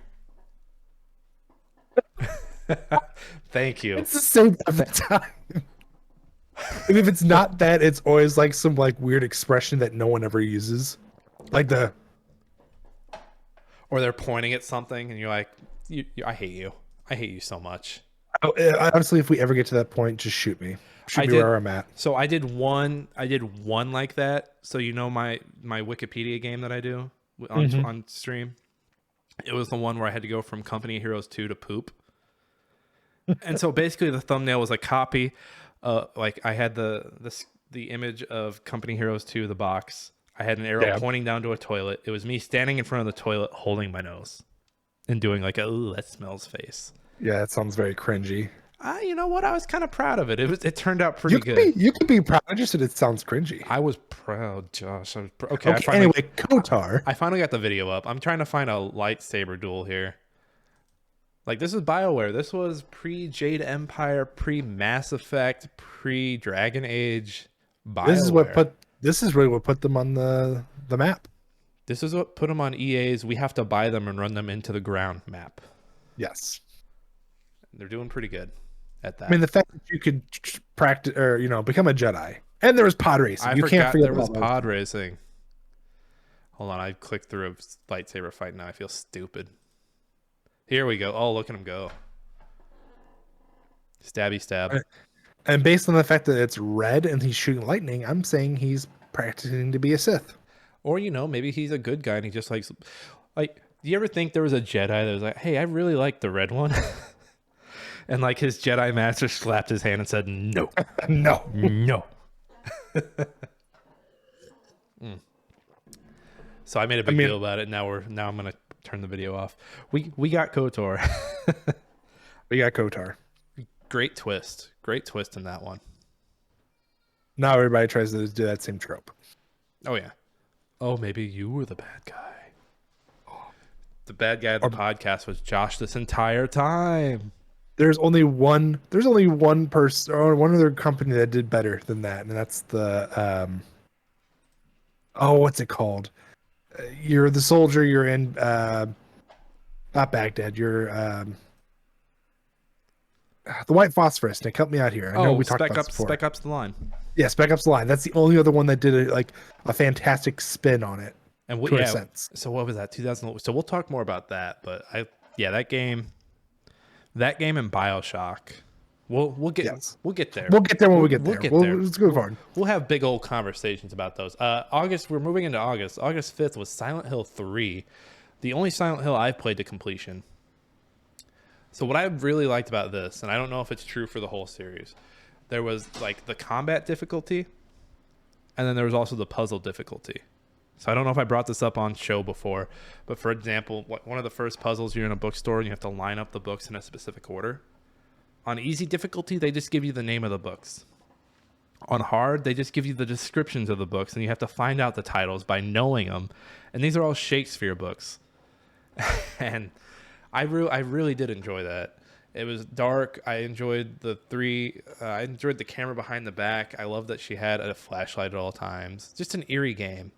Thank you. It's the same every time. And if it's not that, it's always like some like weird expression that no one ever uses. Like or they're pointing at something and you're like, I hate you. I hate you so much. Honestly, if we ever get to that point, just shoot me. Shoot me where I'm at. So I did one like that. So my Wikipedia game that I do on stream. It was the one where I had to go from Company Heroes 2 to poop. And so basically the thumbnail was a copy. Like I had the image of Company Heroes 2, the box. I had an arrow pointing down to a toilet. It was me standing in front of the toilet holding my nose and doing like a, ooh, that smells face. Yeah, that sounds very cringy. You know what? I was kind of proud of it. It turned out pretty good. You could be proud. I just said it sounds cringy. I was proud, Josh. Okay. Anyway, KOTOR. I finally got the video up. I'm trying to find a lightsaber duel here. Like, this is BioWare. This was pre-Jade Empire, pre-Mass Effect, pre-Dragon Age. BioWare. This is really what put them on the map. This is what put them on EA's "we have to buy them and run them into the ground" map. Yes. They're doing pretty good at that. I mean, the fact that you could practice or become a Jedi, and there was pod racing. I forgot there was pod racing. Hold on, I clicked through a lightsaber fight now. I feel stupid. Here we go. Oh, look at him go. Stabby stab. And based on the fact that it's red and he's shooting lightning, I'm saying he's practicing to be a Sith. Or, maybe he's a good guy and he just likes, do you ever think there was a Jedi that was like, hey, I really like the red one? And like his Jedi master slapped his hand and said, no, no, no. So I made a big deal about it. Now I'm going to turn the video off. We got KOTOR. We got Kotar. Great twist. Great twist in that one. Now everybody tries to do that same trope. Oh yeah. Oh, maybe you were the bad guy. The bad guy of the podcast was Josh this entire time. There's only one person or one other company that did better than that, and that's the what's it called? You're the soldier, you're in not Baghdad, you're the White Phosphorus. Nick, help me out here. I know we talked about this before. Spec Up's the line. Yeah, Spec Up's the line. That's the only other one that did a fantastic spin on it. And so what was that? 2000. So we'll talk more about that. But that game and BioShock. We'll get there. We'll get there when we get there. Let's go forward. We'll have big old conversations about those. August. We're moving into August. August 5th was Silent Hill 3, the only Silent Hill I've played to completion. So what I really liked about this, and I don't know if it's true for the whole series, there was like the combat difficulty, and then there was also the puzzle difficulty. So I don't know if I brought this up on show before, but for example, one of the first puzzles, you're in a bookstore and you have to line up the books in a specific order. On easy difficulty, they just give you the name of the books. On hard, they just give you the descriptions of the books, and you have to find out the titles by knowing them. And these are all Shakespeare books. And I really did enjoy that. It was dark. I enjoyed I enjoyed the camera behind the back. I love that she had a flashlight at all times. Just an eerie game.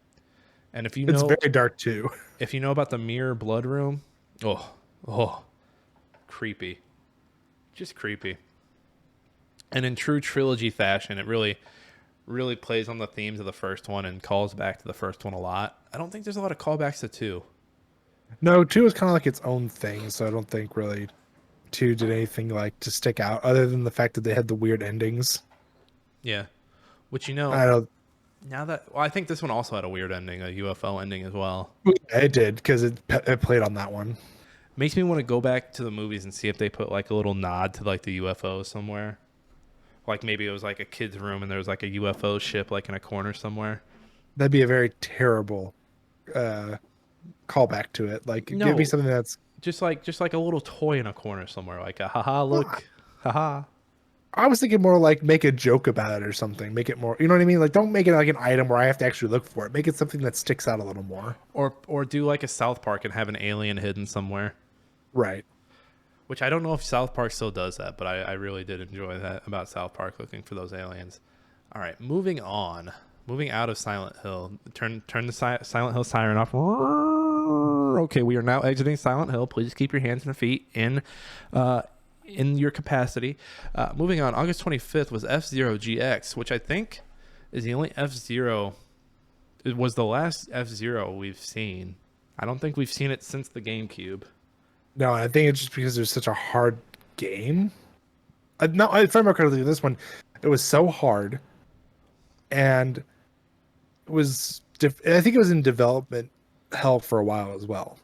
And if you know, it's very dark too. If you know about the mirror blood room, creepy, just creepy. And in true trilogy fashion, it really, really plays on the themes of the first one and calls back to the first one a lot. I don't think there's a lot of callbacks to 2. No, 2 is kind of like its own thing, so I don't think really 2 did anything like to stick out other than the fact that they had the weird endings. Yeah, which I don't. Now that I think this one also had a weird ending, a UFO ending as well. It did because it played on that one. Makes me want to go back to the movies and see if they put like a little nod to like the UFO somewhere. Like maybe it was like a kid's room and there was like a UFO ship like in a corner somewhere. That'd be a very terrible callback to it. Like give me something that's just like a little toy in a corner somewhere, like a haha look, haha. I was thinking more like make a joke about it or something. Make it more, you know what I mean? Like don't make it like an item where I have to actually look for it. Make it something that sticks out a little more. Or do like a South Park and have an alien hidden somewhere. Right. Which I don't know if South Park still does that, but I really did enjoy that about South Park, looking for those aliens. All right, moving on. Moving out of Silent Hill. Turn the Silent Hill siren off. Okay, we are now exiting Silent Hill. Please keep your hands and feet in your capacity. Moving on, August 25th was F-Zero GX, which I think is the only F-Zero. It was the last F-Zero we've seen. I don't think we've seen it since the GameCube. No, I think it's just because there's such a hard game. No, if I remember correctly, this one, it was so hard, and it was. I think it was in development hell for a while as well,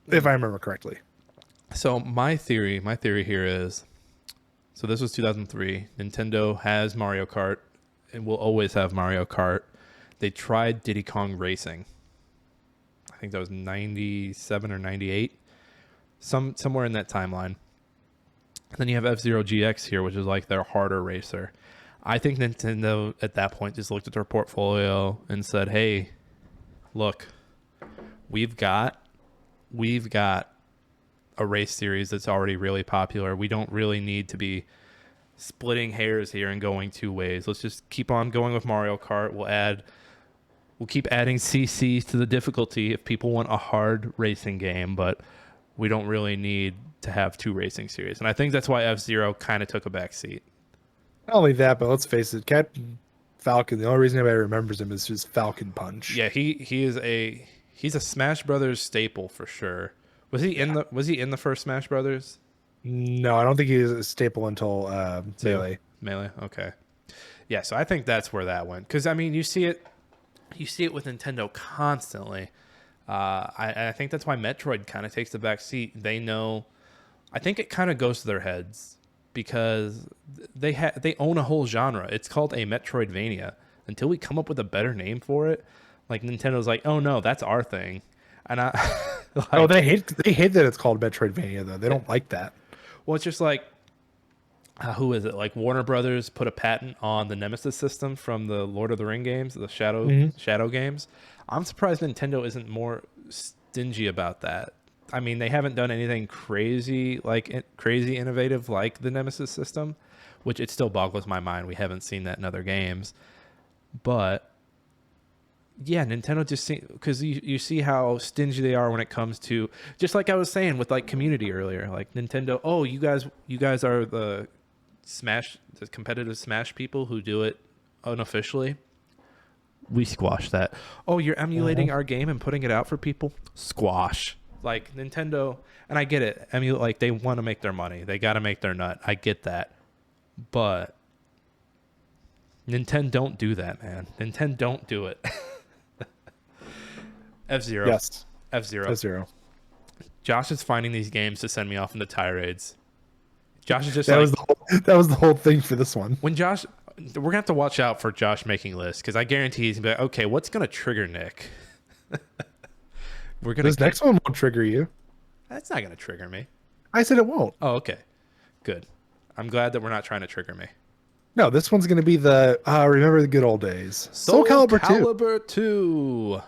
if I remember correctly. So my theory here is, so this was 2003. Nintendo has Mario Kart and will always have Mario Kart. They tried Diddy Kong Racing. I think that was 97 or 98. Somewhere in that timeline. And then you have F-Zero GX here, which is like their harder racer. I think Nintendo at that point just looked at their portfolio and said, hey, look, we've got a race series that's already really popular. We don't really need to be splitting hairs here and going two ways. Let's just keep on going with Mario Kart. We'll keep adding CCs to the difficulty if people want a hard racing game, but we don't really need to have two racing series. And I think that's why F-Zero kind of took a back seat. Not only that, but let's face it, Captain Falcon, the only reason anybody remembers him is just Falcon Punch. Yeah, he's a Smash Brothers staple for sure. Was he in the first Smash Brothers? No, I don't think he was a staple until Melee. Melee, okay. Yeah, so I think that's where that went. Because I mean, you see it with Nintendo constantly. I think that's why Metroid kind of takes the back seat. They know, I think it kind of goes to their heads because they own a whole genre. It's called a Metroidvania. Until we come up with a better name for it, like Nintendo's like, oh no, that's our thing. And Oh, Like, they hate that it's called Metroidvania though. They don't like that. well, it's just like who is it? Like Warner Brothers put a patent on the Nemesis system from the Lord of the Ring games, the Hmm. Shadow games. I'm surprised Nintendo isn't more stingy about that. I mean, they haven't done anything crazy crazy innovative like the Nemesis system, which it still boggles my mind. We haven't seen that in other games, but yeah, Nintendo just because you see how stingy they are when it comes to, just like I was saying with like Community earlier, like Nintendo. Oh, you guys are the competitive Smash people who do it unofficially. We squash that. Oh, you're emulating our game and putting it out for people. Squash. Like Nintendo, and I get it. Like they want to make their money. They got to make their nut. I get that, but Nintendo don't do that, man. Nintendo don't do it. F-Zero. Yes, F-Zero. F-Zero. Josh is finding these games to send me off into tirades. Josh is just That like, was that was the whole thing for this one. when Josh, we're gonna have to watch out for Josh making lists because I guarantee he's gonna be like, okay, what's gonna trigger Nick? We're gonna. This next one won't trigger you. That's not gonna trigger me. I said it won't. Oh, okay, good. I'm glad that we're not trying to trigger me. No, this one's going to be the remember the good old days. Soul Calibur 2. Calibur 2.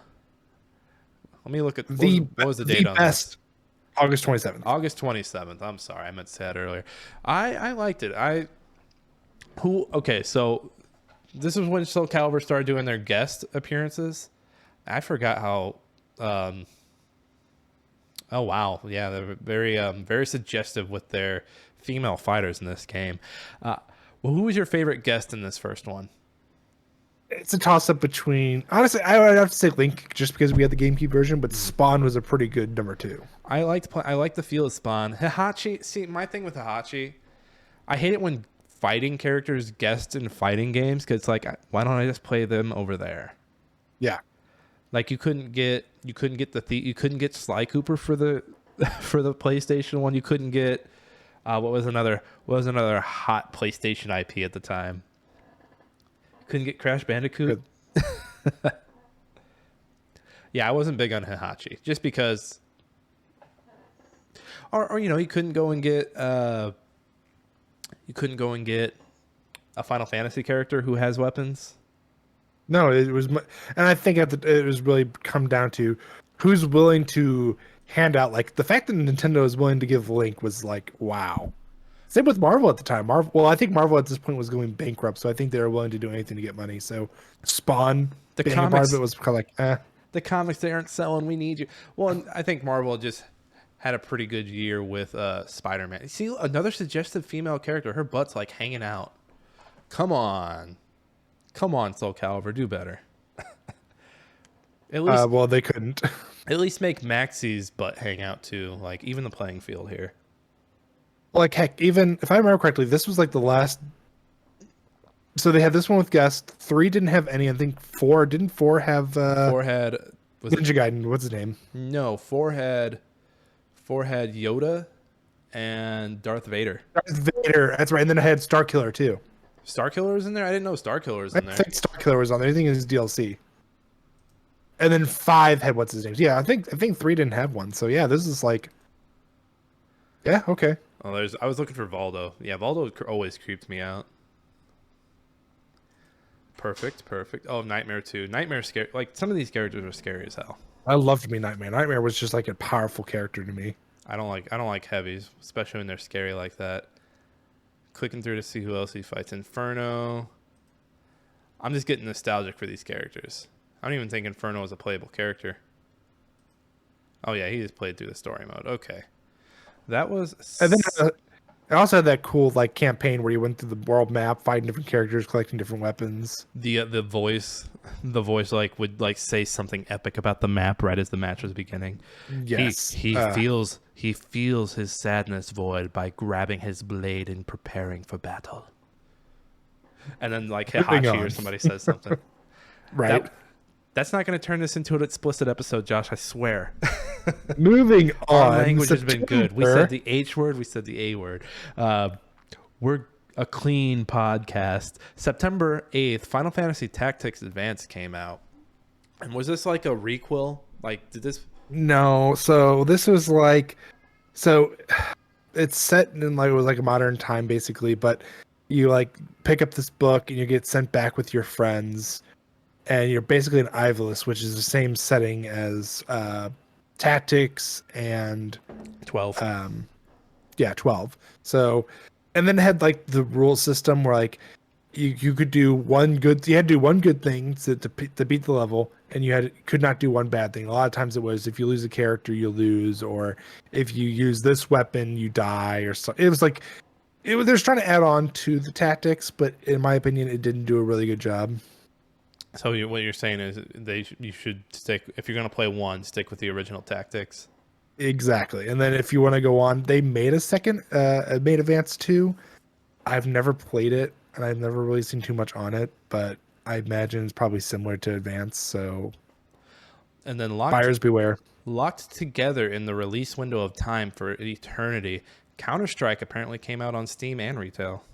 Let me look at what was the date the on best. this? August 27th. August 27th. I'm sorry, I meant to say that earlier. I liked it. Okay, so this is when Soul Calibur started doing their guest appearances. I forgot how. Oh wow, yeah, they're very suggestive with their female fighters in this game. Well, who was your favorite guest in this first one? It's a toss up between, honestly, I would have to say Link just because we had the GameCube version, but Spawn was a pretty good number 2. I liked the feel of Spawn. Hihachi. See, my thing with Hihachi, I hate it when fighting characters guest in fighting games because it's like, why don't I just play them over there? Yeah. Like you couldn't get Sly Cooper for the for the PlayStation one. You couldn't get what was another hot PlayStation IP at the time. Couldn't get Crash Bandicoot. Yeah, I wasn't big on Hihachi just because, or you couldn't go and get a Final Fantasy character who has weapons. No, it was, and I think it was really come down to who's willing to hand out. Like the fact that Nintendo is willing to give Link was like, wow. Same with Marvel at the time. I think Marvel at this point was going bankrupt, so I think they were willing to do anything to get money. So Spawn, The being a part comics, of it was kind of like, eh. the comics, they aren't selling. We need you. Well, and I think Marvel just had a pretty good year with Spider-Man. See, another suggestive female character. Her butt's like hanging out. Come on, Soul Calibur, do better. At least, Well, they couldn't. at least make Maxie's butt hang out too. Like even the playing field here. Like heck, even if I remember correctly, this was like the last. So they had this one with guest. 3 didn't have any. I think 4 didn't. 4 have Forehead was Ninja Gaiden. What's his name? no forehead Yoda and Darth Vader. Darth Vader. That's right. And then I had Star Killer too. Star Killer was in there. I didn't know Star Killer was in I there. think Star Killer was on there. I think it was DLC. And then 5 had what's his name? Yeah, I think 3 didn't have one. So yeah, this is like, yeah, okay. Oh, I was looking for Valdo. Yeah, Valdo always creeped me out. Perfect. Oh, Nightmare 2. Nightmare scary. Like some of these characters are scary as hell. I loved me Nightmare. Nightmare was just like a powerful character to me. I don't like heavies, especially when they're scary like that. Clicking through to see who else he fights. Inferno. I'm just getting nostalgic for these characters. I don't even think Inferno is a playable character. Oh yeah, he just played through the story mode. Okay. That was. And then I also had that cool like campaign where you went through the world map, fighting different characters, collecting different weapons. The voice like would like say something epic about the map right as the match was beginning. Yes, he feels his sadness void by grabbing his blade and preparing for battle. And then like Hihachi or somebody says something. Right. That's not going to turn this into an explicit episode, Josh. I swear. Moving on. Our language has been good. We said the H word. We said the A word. We're a clean podcast. September 8th, Final Fantasy Tactics Advance came out. And was this like a requel? Like, did this No, so this was like so it's set in like it was like a modern time basically, but you like pick up this book and you get sent back with your friends, and you're basically an Ivalice, which is the same setting as Tactics and 12. um, yeah, 12. So, and then it had like the rule system where like you could do you had to do one good thing to beat the level, and could not do one bad thing. A lot of times it was if you lose a character you lose, or if you use this weapon you die, or so. It was like they're just trying to add on to the tactics, but in my opinion it didn't do a really good job. So what you're saying is you should stick, if you're going to play one, stick with the original tactics. Exactly. And then if you want to go on, they made a second made Advance 2. I've never played it and I've never really seen too much on it, but I imagine it's probably similar to Advance, so And then buyers beware. locked together in the release window of time for eternity, Counter-Strike apparently came out on Steam and retail.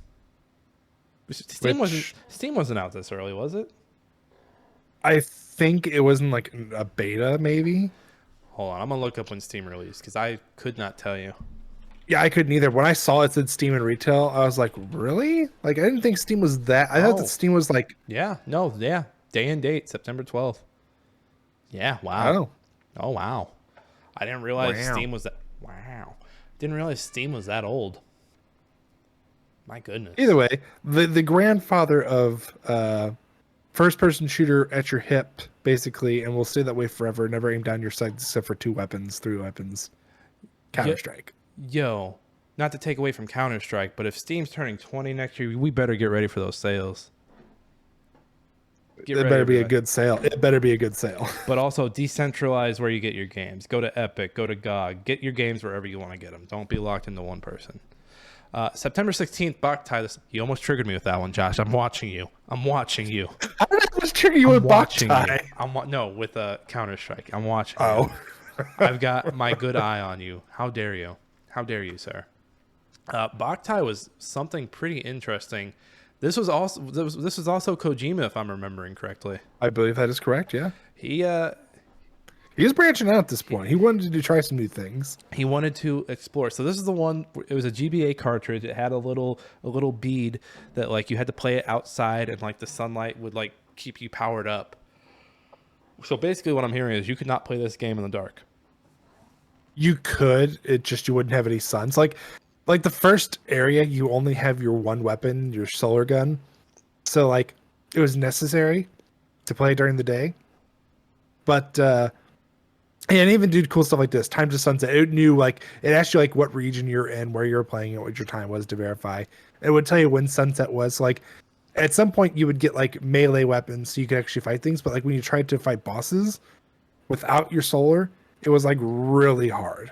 Which Steam wasn't out this early, was it? I think it wasn't like a beta, maybe. Hold on, I'm gonna look up when Steam released because I could not tell you. Yeah, I couldn't either. When I saw it said Steam and retail, I was like, really? Like, I didn't think Steam was that. I thought that Oh, Steam was like, yeah, no, yeah, day and date, September 12th. Yeah, wow. oh, Oh, wow. I didn't realize wow. Steam was that. Wow, didn't realize Steam was that old. My goodness. Either way, the grandfather of first person shooter at your hip, basically, and will stay that way forever. Never aim down your sights except for three weapons. Counter Strike. Yo, not to take away from Counter-Strike, but if Steam's turning 20 next year, we better get ready for those sales. It better be a good sale. It better be a good sale. But also decentralize where you get your games. Go to Epic, go to GOG. Get your games wherever you want to get them. Don't be locked into one person. September 16th, Boktai. You almost triggered me with that one, Josh. I'm watching you. I'm watching you. How did I just trigger you with Boktai? No, with Counter-Strike. I'm watching you. Oh. I've got my good eye on you. How dare you? How dare you, sir? Boktai was something pretty interesting. This was also Kojima, if I'm remembering correctly. I believe that is correct, yeah. He was branching out at this point. He wanted to try some new things. He wanted to explore. So this is the one. It was a GBA cartridge. It had a little bead that like you had to play it outside, and like the sunlight would like keep you powered up. So basically, what I'm hearing is you could not play this game in the dark. You could. It just you wouldn't have any suns. Like the first area, you only have your one weapon, your solar gun. So like it was necessary to play during the day. But and even do cool stuff like this. Time to sunset. It knew like it asked you like what region you're in, where you're playing, and what your time was to verify. It would tell you when sunset was. Like at some point you would get like melee weapons so you could actually fight things, but like when you tried to fight bosses without your solar, it was like really hard.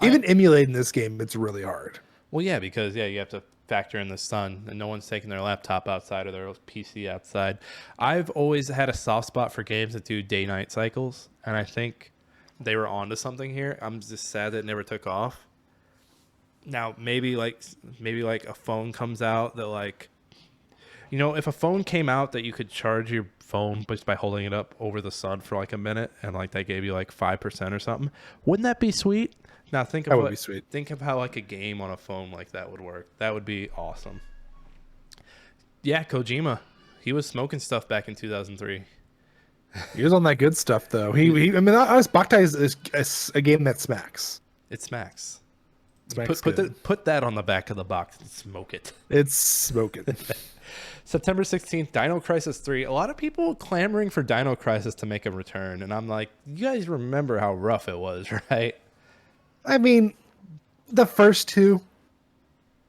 Even emulating this game, it's really hard. Well, yeah, because you have to factor in the sun, and no one's taking their laptop outside or their PC outside. I've always had a soft spot for games that do day-night cycles, and I think they were onto something here. I'm just sad that it never took off. Now, maybe like a phone comes out that like, if a phone came out that you could charge your phone just by holding it up over the sun for like a minute, and like that gave you like 5% or something, wouldn't that be sweet? Now think of how like a game on a phone like that would work. That would be awesome. Yeah, Kojima, he was smoking stuff back in 2003. He was on that good stuff though. I mean, honest, Boktai is a game that smacks. It smacks. Put that on the back of the box and smoke it. It's smoking. September 16th, Dino Crisis 3. A lot of people clamoring for Dino Crisis to make a return, and I'm like, you guys remember how rough it was, right? I mean, the first two,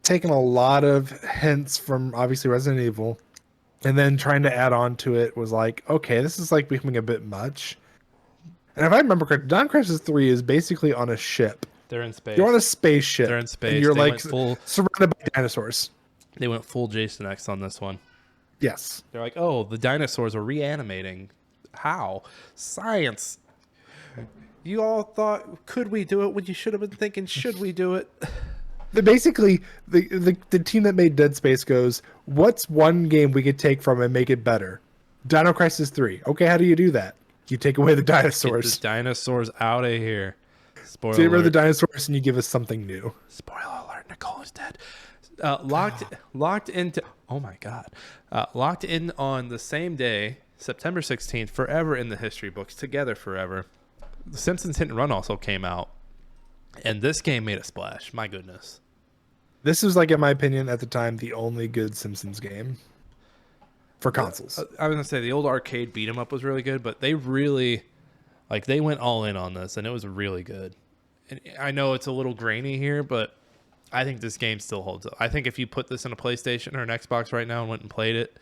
taking a lot of hints from obviously Resident Evil, and then trying to add on to it was like, okay, this is like becoming a bit much. And if I remember correctly, Dino Crisis 3 is basically on a ship. They're in space. You're on a spaceship. They're in space. And you're like surrounded by dinosaurs. They went full Jason X on this one. Yes. They're like, oh, the dinosaurs are reanimating. How? Science. You all thought, could we do it when you should have been thinking, should we do it? Basically, the team that made Dead Space goes, what's one game we could take from and make it better? Dino Crisis 3. Okay, how do you do that? You take away the Get the dinosaurs. dinosaurs out of here. Spoiler Take away the alert. dinosaurs, and you give us something new. Spoiler alert. Nicole is dead. Locked into. Oh my god. Locked in on the same day, September 16th, forever in the history books, together forever. The Simpsons Hit and Run also came out, and this game made a splash. My goodness. This was, like, in my opinion, at the time, the only good Simpsons game for consoles. I was gonna say the old arcade beat 'em up was really good, but they really, like, they went all in on this, and it was really good. And I know it's a little grainy here, but I think this game still holds up. I think if you put this in a PlayStation or an Xbox right now and went and played it,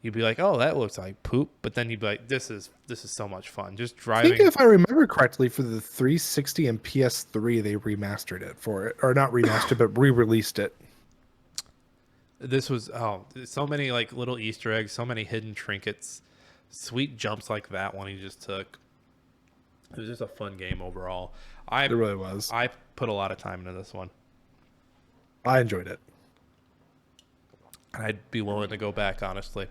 you'd be like, "Oh, that looks like poop," but then you'd be like, "This is so much fun." Just I driving. think if I remember correctly, for the 360 and PS3, they remastered it for it, or not remastered, but re-released it. This was so many like little Easter eggs, so many hidden trinkets, sweet jumps like that one he just took. It was just a fun game overall. It really was. I put a lot of time into this one. I enjoyed it. I'd be willing to go back, honestly.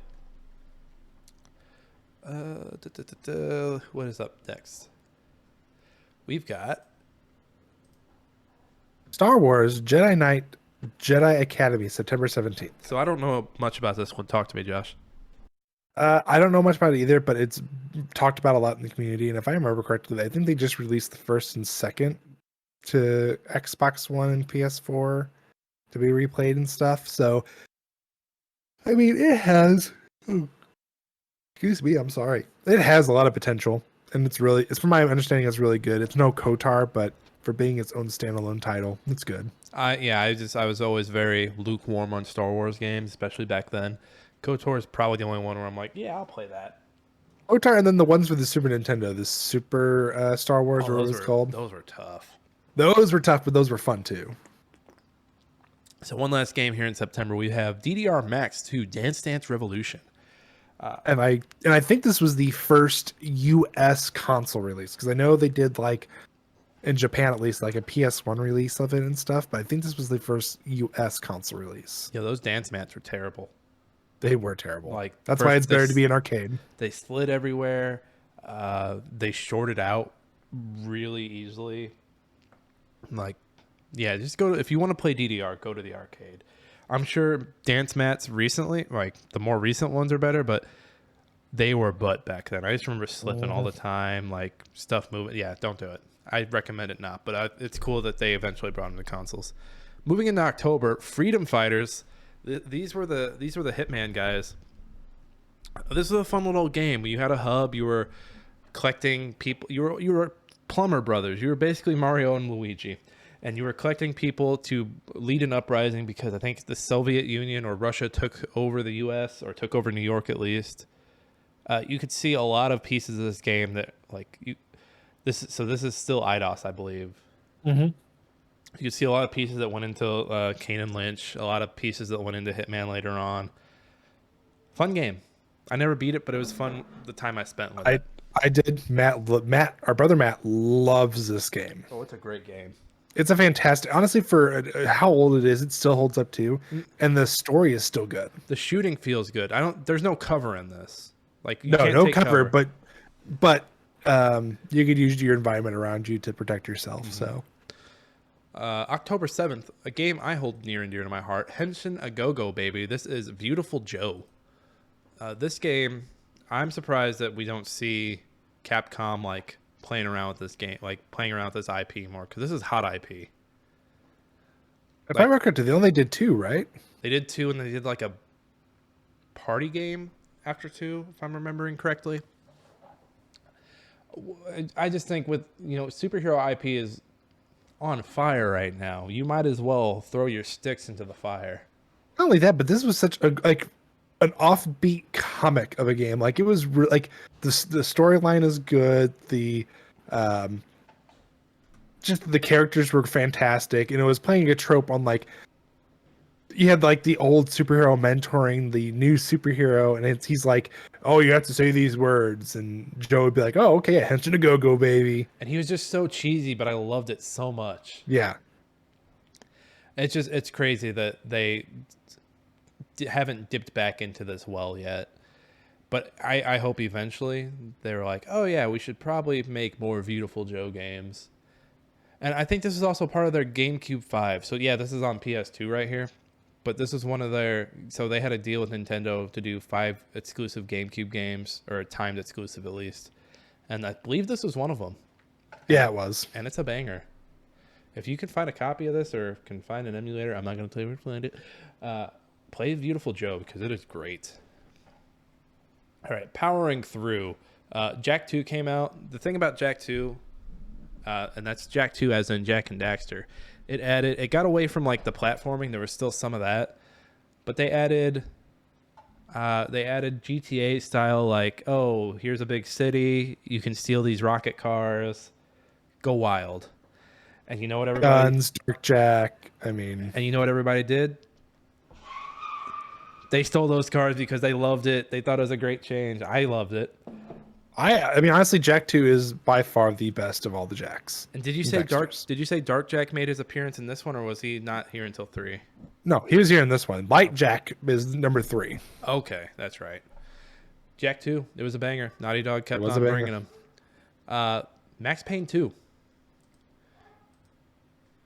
What is up next? We've got Star Wars Jedi Knight Jedi Academy, September 17th. So I don't know much about this one. Talk to me, Josh. I don't know much about it either, but it's talked about a lot in the community. And if I remember correctly, I think they just released the first and second to Xbox One and PS4 to be replayed and stuff. So, I mean, it has. Excuse me, I'm sorry. It has a lot of potential, and it's from my understanding, it's really good. It's no KOTOR, but for being its own standalone title, it's good. I was always very lukewarm on Star Wars games, especially back then. KOTOR is probably the only one where I'm like, yeah, I'll play that. KOTOR, and then the ones for the Super Nintendo, the Super Star Wars, or what it's called. Those were tough. Those were tough, but those were fun too. So one last game here in September, we have DDR Max 2 Dance Dance Revolution. And I think this was the first US console release, because I know they did, like, in Japan at least, like a PS1 release of it and stuff, but I think this was the first US console release. Yeah, those dance mats were terrible. They were terrible. Like, that's why it's better to be an arcade. They slid everywhere. They shorted out really easily. Like, yeah, just if you want to play DDR, go to the arcade. I'm sure dance mats recently, like the more recent ones are better, but they were butt back then. I just remember slipping all the time, like stuff moving. Yeah, don't do it. I recommend it not, but it's cool that they eventually brought them to consoles. Moving into October, Freedom Fighters. These were the Hitman guys. This was a fun little game. You had a hub. You were collecting people. You were plumber brothers. You were basically Mario and Luigi, and you were collecting people to lead an uprising because I think the Soviet Union or Russia took over the U.S. or took over New York at least. You could see a lot of pieces of this game that this is still IDOS, I believe. Mm-hmm. You could see a lot of pieces that went into Kane and Lynch, a lot of pieces that went into Hitman later on. Fun game. I never beat it, but it was fun the time I spent with it. I did. Matt, our brother Matt loves this game. Oh, it's a great game. It's a fantastic, honestly, for how old it is, it still holds up too, and the story is still good. The shooting feels good. There's no cover in this. Like, you no can't take cover, but you could use your environment around you to protect yourself. Mm-hmm. So, October 7th, a game I hold near and dear to my heart, Henshin a Go-Go, baby. This is Beautiful Joe. This game, I'm surprised that we don't see Capcom like playing around with this game, like playing around with this IP more, because this is hot IP. If I record to, they only did 2, right? They did 2, and they did like a party game after 2, if I'm remembering correctly. I just think with, superhero IP is on fire right now. You might as well throw your sticks into the fire. Not only that, but this was such an offbeat comic of a game. Like, it was the storyline is good. The just the characters were fantastic, and it was playing a trope on, like, you had like the old superhero mentoring the new superhero, and he's like, "Oh, you have to say these words," and Joe would be like, "Oh, okay, Henshin a Go-Go, baby." And he was just so cheesy, but I loved it so much. Yeah, it's crazy that they haven't dipped back into this well yet. But I hope eventually they're like, oh yeah, we should probably make more Beautiful Joe games. And I think this is also part of their GameCube 5. So yeah, this is on PS2 right here. But this is one of their. So they had a deal with Nintendo to do 5 exclusive GameCube games, or timed exclusive at least. And I believe this was one of them. Yeah, it was. And it's a banger. If you can find a copy of this or can find an emulator, I'm not going to tell you where to find it. Play Beautiful Joe because it is great. All right, powering through. Jack 2 came out. The thing about Jack 2, and that's Jack 2 as in Jack and Daxter, it got away from like the platforming. There was still some of that, but they added GTA style, like, oh, here's a big city, you can steal these rocket cars, go wild. And you know what everybody Guns, Dark Jack. I mean, and you know what everybody did? They stole those cars because they loved it. They thought it was a great change. I loved it. I mean, honestly, Jack 2 is by far the best of all the Jacks. And did you say Dark Jack made his appearance in this one, or was he not here until 3? No, he was here in this one. Light Jack is number 3. Okay, that's right. Jack 2, it was a banger. Naughty Dog kept was on a banger. bringing them. Max Payne 2.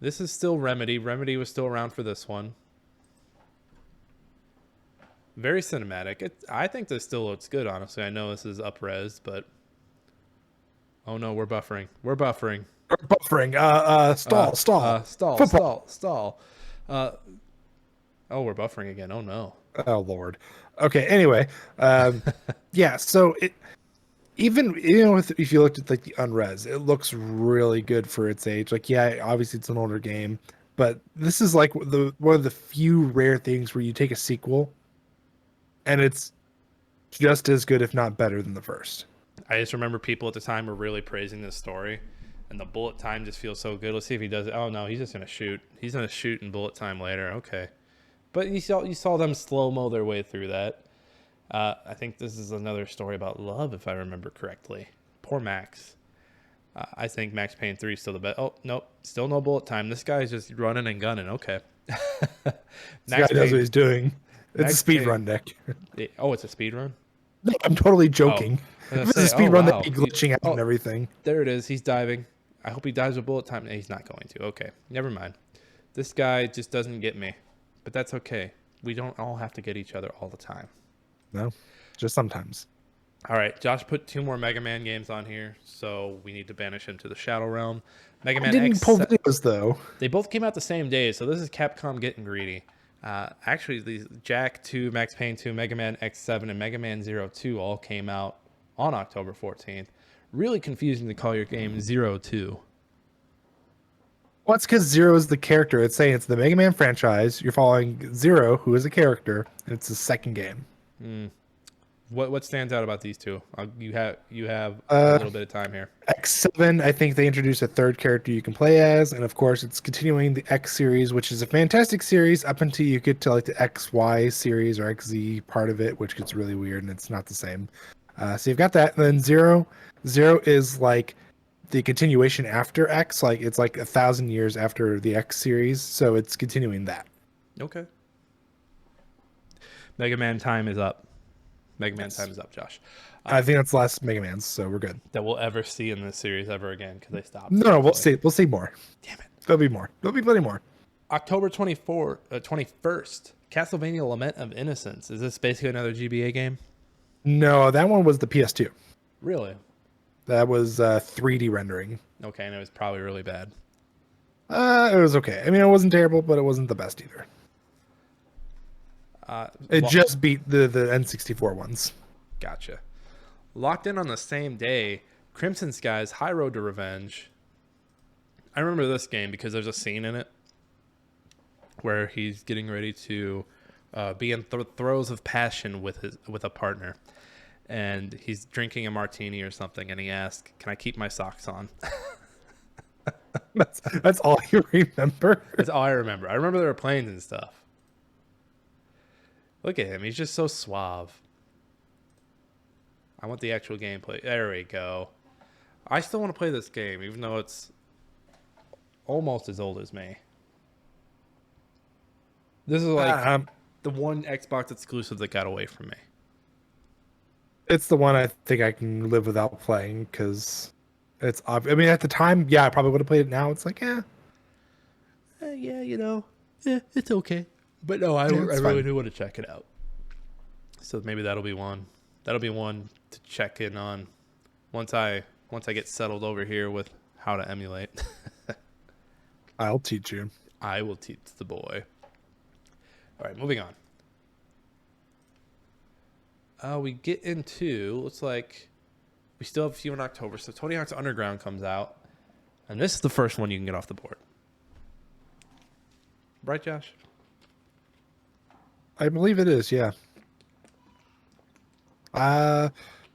This is still Remedy. Remedy was still around for this one. Very cinematic. I think this still looks good, honestly. I know this is up-res, but... Oh no, we're buffering. We're buffering. Buffering. Stall. Oh, we're buffering again. Oh no. Oh Lord. Okay. Anyway, yeah. So even if you looked at like the unres, it looks really good for its age. Like, yeah, obviously it's an older game, but this is like one of the few rare things where you take a sequel, and it's just as good, if not better, than the first. I just remember people at the time were really praising this story, and the bullet time just feels so good. Let's see if he does it. Oh no, he's just gonna shoot. He's gonna shoot in bullet time later. Okay, but you saw them slow mo their way through that. I think this is another story about love, if I remember correctly. Poor Max. I think Max Payne 3 is still the best. Oh nope, still no bullet time. This guy's just running and gunning. Okay. This guy knows what he's doing. It's Max a speed Payne. run, Nick. Oh, it's a speed run. No, I'm totally joking. Oh, If it's a speed run, wow. that be glitching out and everything. There it is. He's diving. I hope he dives with bullet time. No, he's not going to. Okay, never mind. This guy just doesn't get me, but that's okay. We don't all have to get each other all the time. No, just sometimes. All right, Josh put 2 more Mega Man games on here, so we need to banish him to the Shadow Realm. Mega Man Didn't X. pull videos though. They both came out the same day, so this is Capcom getting greedy. Actually, these Jack 2, Max Payne 2, Mega Man X7, and Mega Man 02 all came out on October 14th. Really confusing to call your game 02. Well, it's because Zero is the character. It's saying it's the Mega Man franchise. You're following Zero, who is a character, and it's the second game. What stands out about these two? You have a little bit of time here. X7, I think they introduced a third character you can play as, and of course, it's continuing the X series, which is a fantastic series up until you get to like the XY series or XZ part of it, which gets really weird and it's not the same. So you've got that, and then Zero is like the continuation after X, like it's like 1,000 years after the X series, so it's continuing that. Okay. Mega Man time is up. Mega Man time is up, Josh. I think that's the last Mega Man's, so we're good. That we'll ever see in this series ever again because they stopped. No, we'll see. We'll see more. Damn it. There'll be more. There'll be plenty more. October 21st, Castlevania Lament of Innocence. Is this basically another GBA game? No, that one was the PS2. Really? That was 3D rendering. Okay, and it was probably really bad. It was okay. I mean, it wasn't terrible, but it wasn't the best either. It just beat the N64 ones. Gotcha. Locked in on the same day, Crimson Skies High Road to Revenge. I remember this game because there's a scene in it where he's getting ready to be in throes of passion with a partner, and he's drinking a martini or something, and he asks, "Can I keep my socks on?" That's all you remember. That's all I remember. I remember there were planes and stuff. Look at him. He's just so suave. I want the actual gameplay. There we go. I still want to play this game, even though it's almost as old as me. This is like the one Xbox exclusive that got away from me. It's the one I think I can live without playing because I mean, at the time, yeah, I probably would have played it. Now it's like, yeah, Yeah, it's okay. But no, I yeah, I it's really fine. do want to check it out. So maybe that'll be one. That'll be one to check in on once I get settled over here with how to emulate. I'll teach you. I will teach the boy. All right, moving on. We get into looks like we still have a few in October. So Tony Hawk's Underground comes out, and this is the first one you can get off the board, right, Josh? I believe it is. Yeah. Uh,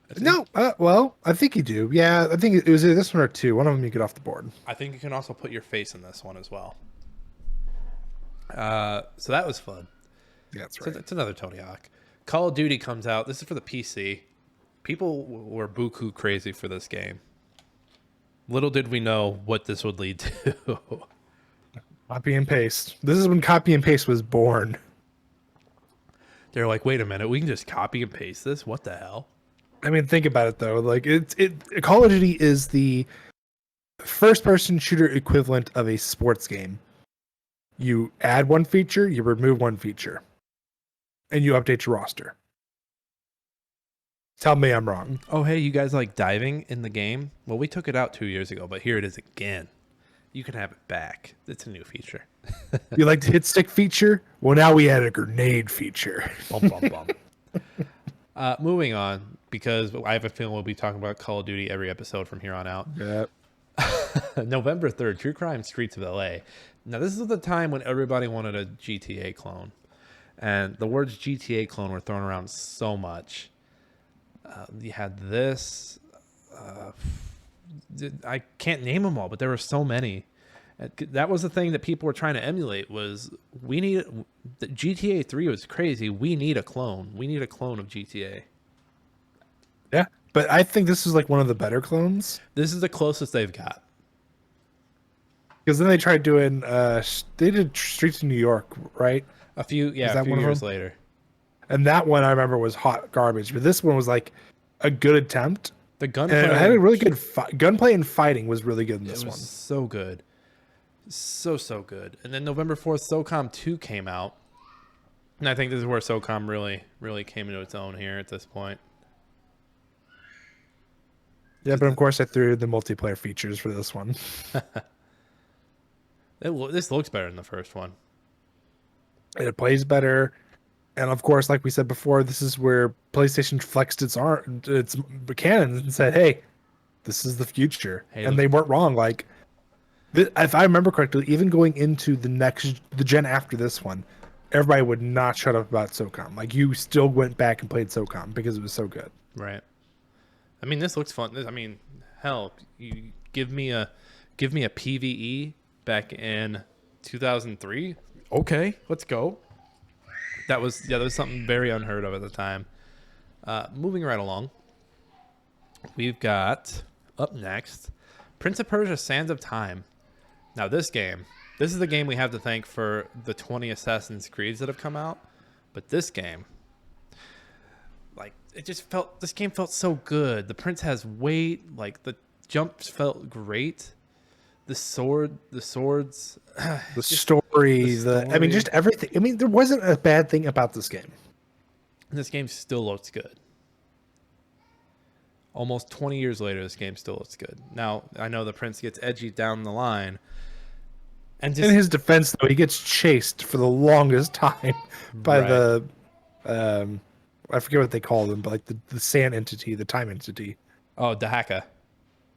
It's in, no. Well, I think you do. Yeah, I think it was either this one or two. One of them you get off the board. I think you can also put your face in this one as well. So that was fun. Yeah, that's So right. it's another Tony Hawk. Call of Duty comes out. This is for the PC. People were buku crazy for this game. Little did we know what this would lead to. Copy and paste. This is when copy and paste was born. They're like, wait a minute, we can just copy and paste this? What the hell? I mean, think about it though. Like Call of Duty is the first-person shooter equivalent of a sports game. You add one feature, you remove one feature, and you update your roster. Tell me I'm wrong. Oh, hey, you guys like diving in the game? Well, we took it out 2 years ago, but here it is again. You can have it back. It's a new feature. You like the hit stick feature? Well, now we add a grenade feature. Bum, bum, bum. Moving on, because I have a feeling we'll be talking about Call of Duty every episode from here on out. Yeah. November 3rd, True Crime Streets of LA. Now, this is the time when everybody wanted a GTA clone. And the words GTA clone were thrown around so much. You had this. I can't name them all, but there were so many. That was the thing that people were trying to emulate was the GTA 3 was crazy. We need a clone. We need a clone of GTA. Yeah. But I think this is like one of the better clones. This is the closest they've got. Because then they tried doing they did Streets of New York, right? A few that one of years them? later. And that one I remember was hot garbage. But this one was like a good attempt. The And gunplay it had a really good gunplay and fighting was really good in it this was one. so good. So good. And then November 4th, SOCOM 2 came out. And I think this is where SOCOM really came into its own here at this point. Yeah, but of course I threw the multiplayer features for this one. This looks better than the first one. And it plays better. And of course, like we said before, this is where PlayStation flexed its cannons and said, "Hey, this is the future." Hey, and look. they weren't wrong. Like, if I remember correctly, even going into the gen after this one, everybody would not shut up about SOCOM. Like, you still went back and played SOCOM because it was so good. Right. I mean, this looks fun. I mean, hell, you give me a PvE back in 2003. Okay, let's go. That was something very unheard of at the time. Moving right along, we've got up next Prince of Persia: Sands of Time. Now, this is the game we have to thank for the 20 Assassin's Creeds that have come out. But this game, like, this game felt so good. The prince has weight. Like, the jumps felt great. The swords, The story, I mean, just everything. I mean, there wasn't a bad thing about this game. this game still looks good. Almost 20 years later, this game still looks good. Now, I know the prince gets edgy down the line. And just, In his defense, though, he gets chased for the longest time by Right. the, I forget what they call them, but like the sand entity, the time entity. oh, Dahaka.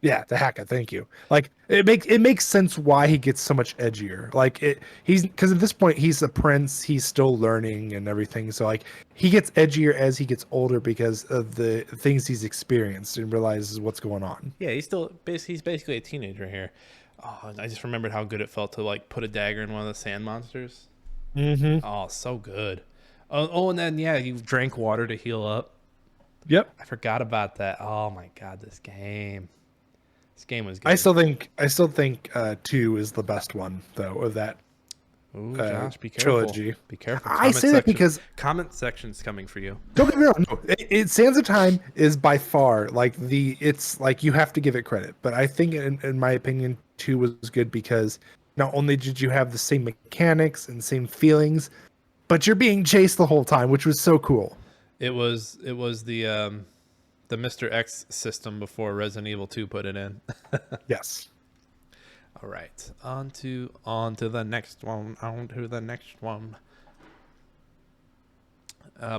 Yeah, the hacker. Thank you. Like it makes sense why he gets so much edgier. Like he's because at this point he's a prince. He's still learning and everything. So like he gets edgier as he gets older because of the things he's experienced and realizes what's going on. Yeah, he's basically a teenager here. Oh, and I just remembered how good it felt to like put a dagger in one of the sand monsters. Mm-hmm. Oh, so good. Oh, and then yeah, you drank water to heal up. Yep. I forgot about that. Oh my god, this game was good. I still think 2 is the best one though of that. Ooh, Josh, be careful. trilogy. Be careful. I say that because Comment section's coming for you. don't get me wrong. No, Sands of Time is by far like it's like you have to give it credit. But I think, in my opinion, 2 was good because not only did you have the same mechanics and same feelings, but you're being chased the whole time, which was so cool. It was the Mr. X system before Resident Evil 2 put it in. Yes. All right, on to the next one. On to the next one.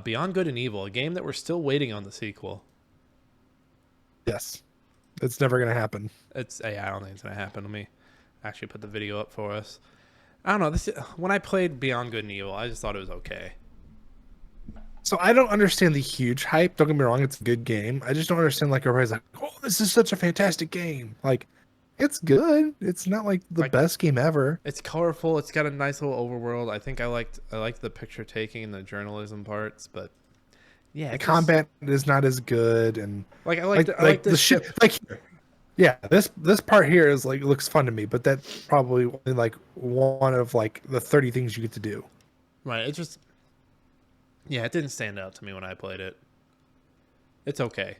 Beyond Good and Evil, a game that we're still waiting on the sequel. Yes. It's never gonna happen. I don't think it's gonna happen. Let me actually put the video up for us. I don't know. When I played Beyond Good and Evil, I just thought it was okay. So I don't understand the huge hype. Don't get me wrong, it's a good game. I just don't understand like everybody's like, "Oh, this is such a fantastic game." Like, it's good. It's not like the best game ever. It's colorful. It's got a nice little overworld. I think I liked the picture taking and the journalism parts, but yeah, The combat is not as good, and like I like the ship. Like, yeah, this part here is like looks fun to me, but that's probably only like one of like the 30 things you get to do. Right. It didn't stand out to me when I played it. It's okay.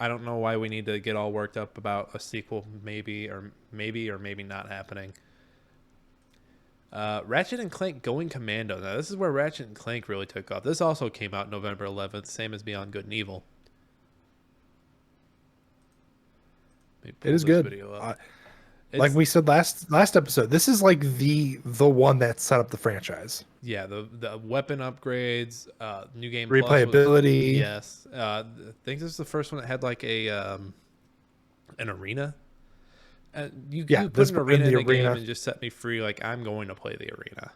I don't know why we need to get all worked up about a sequel maybe or maybe not happening. Ratchet and Clank Going Commando. Now, this is where Ratchet and Clank really took off. This also came out November 11th, same as Beyond Good and Evil. It is good. Like we said last episode, this is like the one that set up the franchise. Yeah, the weapon upgrades, new game replayability. Yes, I think this is the first one that had like an arena. You put an arena in the game and just set me free. Like, I'm going to play the arena.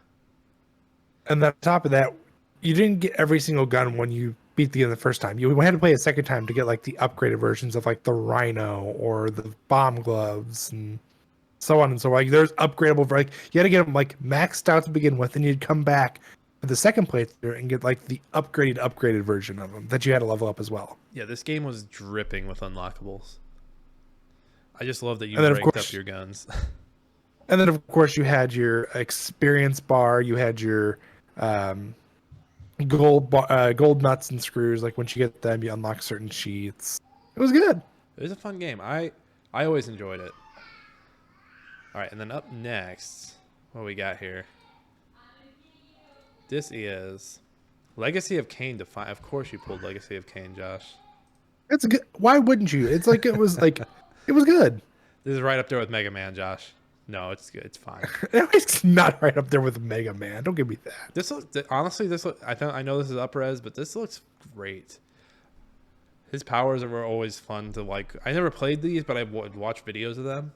And on top of that, you didn't get every single gun when you beat the game the first time. You had to play a second time to get like the upgraded versions of like the Rhino or the bomb gloves and so on and so on. Like, there's upgradable, like you had to get them like maxed out to begin with, and you'd come back for the second playthrough and get like the upgraded version of them that you had to level up as well. Yeah, this game was dripping with unlockables. I just love that you ranked up your guns. And then of course you had your experience bar, you had your gold nuts and screws. Like, once you get them, you unlock certain sheets. It was good. It was a fun game. I always enjoyed it. All right, and then up next, what we got here? This is Legacy of Kain Defiant. Of course you pulled Legacy of Kain, Josh. It's good. Why wouldn't you? It's like it was good. This is right up there with Mega Man, Josh. No, it's good. It's fine. It's not right up there with Mega Man. Don't give me that. Honestly, I know this is up-res, but this looks great. His powers were always fun to like. I never played these, but I would watch videos of them.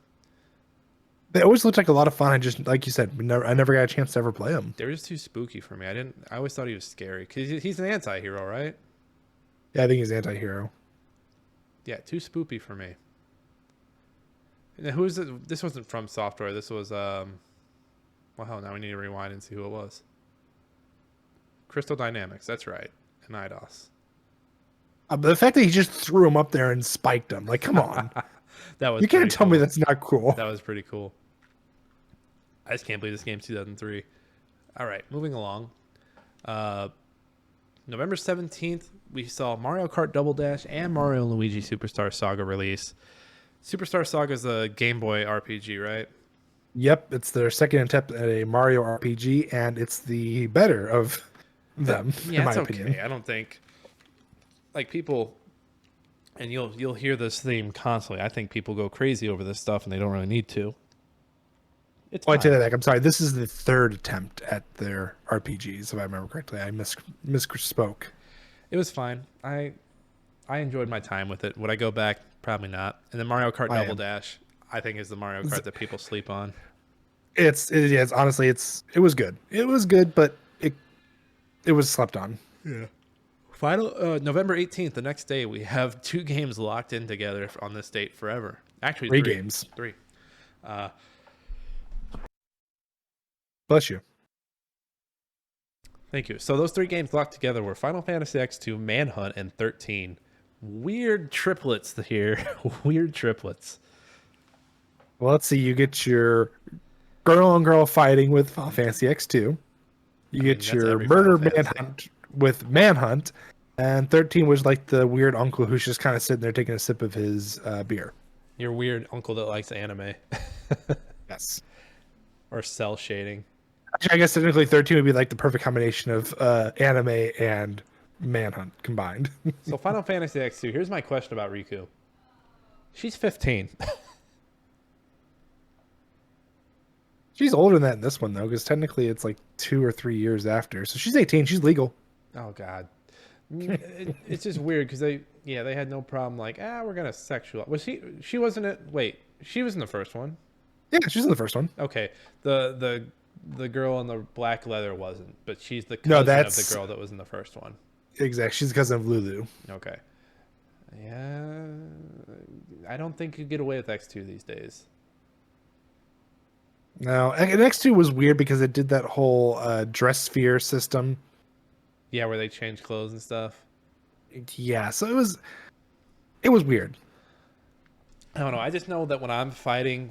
They always looked like a lot of fun. I just, like you said, I never got a chance to ever play them. They were just too spooky for me. I always thought he was scary because he's an anti-hero, right? Yeah, I think he's anti-hero. Yeah, too spoopy for me. And who is it? This wasn't From Software. This was well, hell, now we need to rewind and see who it was. Crystal Dynamics. That's right, and IDOS. But the fact that he just threw him up there and spiked him, like, come on. That was. You can't tell me that's not cool. That was pretty cool. I just can't believe this game's 2003. All right, moving along. November 17th, we saw Mario Kart Double Dash and Mario & Luigi Superstar Saga release. Superstar Saga is a Game Boy RPG, right? Yep, it's their second attempt at a Mario RPG, and it's the better of them, in my opinion. Okay. I don't think, like, people, and you'll hear this theme constantly. I think people go crazy over this stuff, and they don't really need to. I take that back. I'm sorry. This is the third attempt at their RPGs, if I remember correctly. I misspoke. It was fine. I enjoyed my time with it. Would I go back? Probably not. And then Mario Kart Double Dash, I think, is the Mario Kart that people sleep on. It's honestly, it was good. It was good, but it was slept on. Yeah. Final November 18th, the next day, we have 2 games locked in together on this date forever. Actually, 3 games. 3. Bless you. Thank you. So those 3 games locked together were Final Fantasy X2, Manhunt, and 13. Weird triplets here. Weird triplets. Well, let's see. You get your girl on girl fighting with Final Fantasy X2. You get that's your every Final murder Fantasy. manhunt with Manhunt, and 13 was like the weird uncle who's just kind of sitting there taking a sip of his beer. Your weird uncle that likes anime Yes. or cell shading. Actually, I guess technically 13 would be like the perfect combination of anime and Manhunt combined. So Final Fantasy X2. Here's my question about Riku. She's 15. She's older than that in this one though, because technically it's like 2 or 3 years after. So she's 18. She's legal. Oh God. It's just weird because they had no problem like we're gonna sexualize. She wasn't it? Wait, she was in the first one. Yeah, she's in the first one. Okay, the girl in the black leather wasn't, but she's the No, cousin of that's the girl that was in the first one. exactly. She's the cousin of Lulu. Okay, yeah, I don't think you get away with X2 these days. No, and X2 was weird because it did that whole dress sphere system. Yeah, where they change clothes and stuff. Yeah, so it was weird. I don't know. I just know that when I'm fighting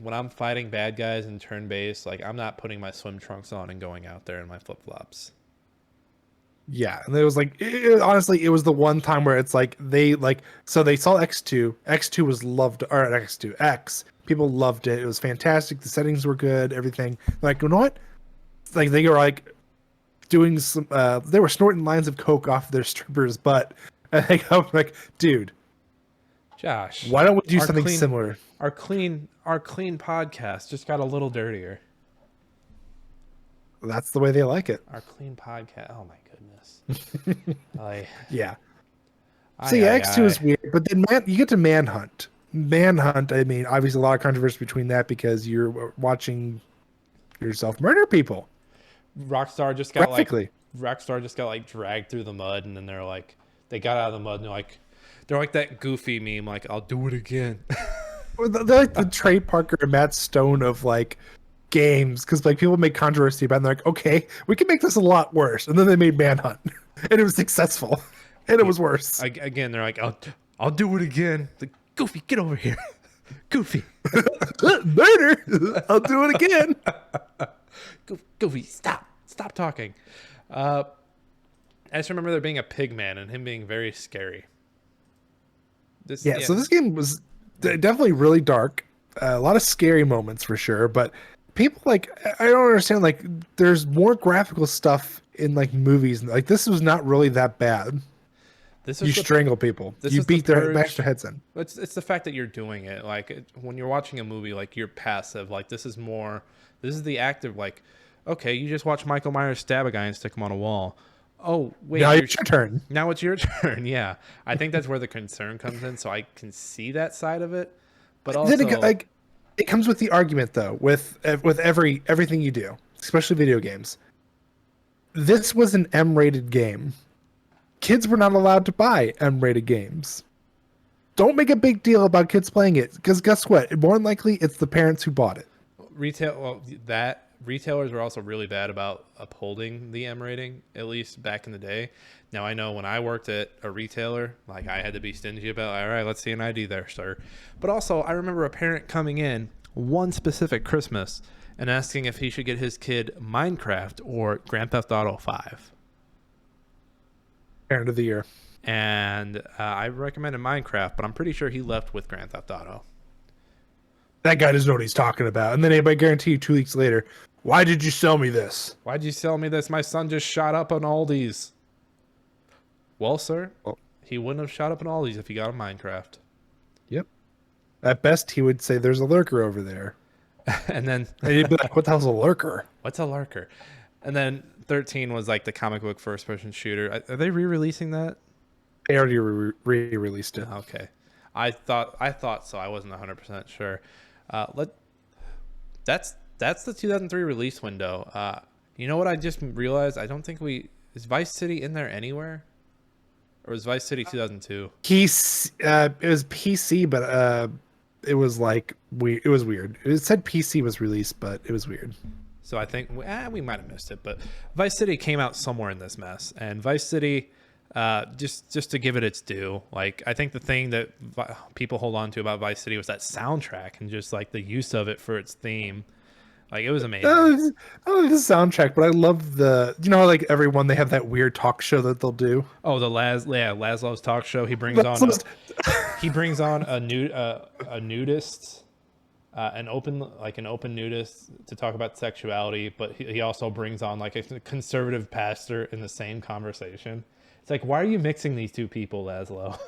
bad guys in turn based, like I'm not putting my swim trunks on and going out there in my flip flops. Yeah, and it was like honestly, it was the one time where it's like they saw X2. X2 was loved, or X2 X. People loved it. It was fantastic. The settings were good. Everything. Like, you know what? Like they were like doing some. They were snorting lines of coke off their strippers' butt. I think I'm like, dude, Josh, why don't we do something similar? Our clean podcast just got a little dirtier. That's the way they like it. Our clean podcast. Oh my goodness. Yeah. So yeah, X2 is weird, but then you get to Manhunt. Manhunt, I mean, obviously a lot of controversy between that because you're watching yourself murder people. Rockstar just got graphically. like dragged through the mud, and then they got out of the mud, and they're like that goofy meme, like I'll do it again. They're like the Trey Parker and Matt Stone of like games, because like people make controversy about it, and they're like, okay, we can make this a lot worse, and then they made Manhunt, and it was successful, and it was worse. Again, they're like, I'll do it again. Like, Goofy, get over here. Goofy. Murder. I'll do it again. Goofy, stop talking. I just remember there being a pig man and him being very scary. So this game was definitely really dark. A lot of scary moments for sure, but people like, I don't understand, like there's more graphical stuff in like movies. Like this was not really that bad. You strangle people. You beat bash their heads in. It's the fact that you're doing it. Like when you're watching a movie, like you're passive. Like this is the active. Like, okay, you just watch Michael Myers stab a guy and stick him on a wall. Oh wait, now it's your turn. Now it's your turn. Yeah, I think that's where the concern comes in. So I can see that side of it, but also then it comes with the argument though. With everything you do, especially video games. This was an M-rated game. Kids were not allowed to buy M-rated games. Don't make a big deal about kids playing it, because guess what? More than likely, it's the parents who bought it. Retailers were also really bad about upholding the M rating, at least back in the day. Now I know when I worked at a retailer, like I had to be stingy about, all right, let's see an ID there, sir. But also, I remember a parent coming in one specific Christmas and asking if he should get his kid Minecraft or Grand Theft Auto 5. Parent of the year. And I recommended Minecraft, but I'm pretty sure he left with Grand Theft Auto. That guy doesn't know what he's talking about. And then anybody guarantee you 2 weeks later, why did you sell me this? Why'd you sell me this? My son just shot up on Aldi's. Well, sir, he wouldn't have shot up on Aldi's if he got a Minecraft. Yep. At best, he would say there's a lurker over there. And then he'd be like, what the hell's a lurker? What's a lurker? And then 13 was like the comic book first-person shooter. Are they re-releasing that? They already re-released it. Okay. I thought so. I wasn't 100% sure. That's the 2003 release window. You know what I just realized? I don't think is Vice City in there anywhere? Or was Vice City 2002? It was PC, but it was like it was weird. It said PC was released, but it was weird. So I think we might have missed it, but Vice City came out somewhere in this mess. And Vice City, just to give it its due, like I think the thing that people hold on to about Vice City was that soundtrack and just like the use of it for its theme. Like it was amazing. I don't know the soundtrack, but I love you know how, like everyone they have that weird talk show that they'll do. Oh, Laszlo's talk show. That's just- He brings on a nudist, an open nudist to talk about sexuality, but he also brings on like a conservative pastor in the same conversation. It's like, why are you mixing these two people, Laszlo?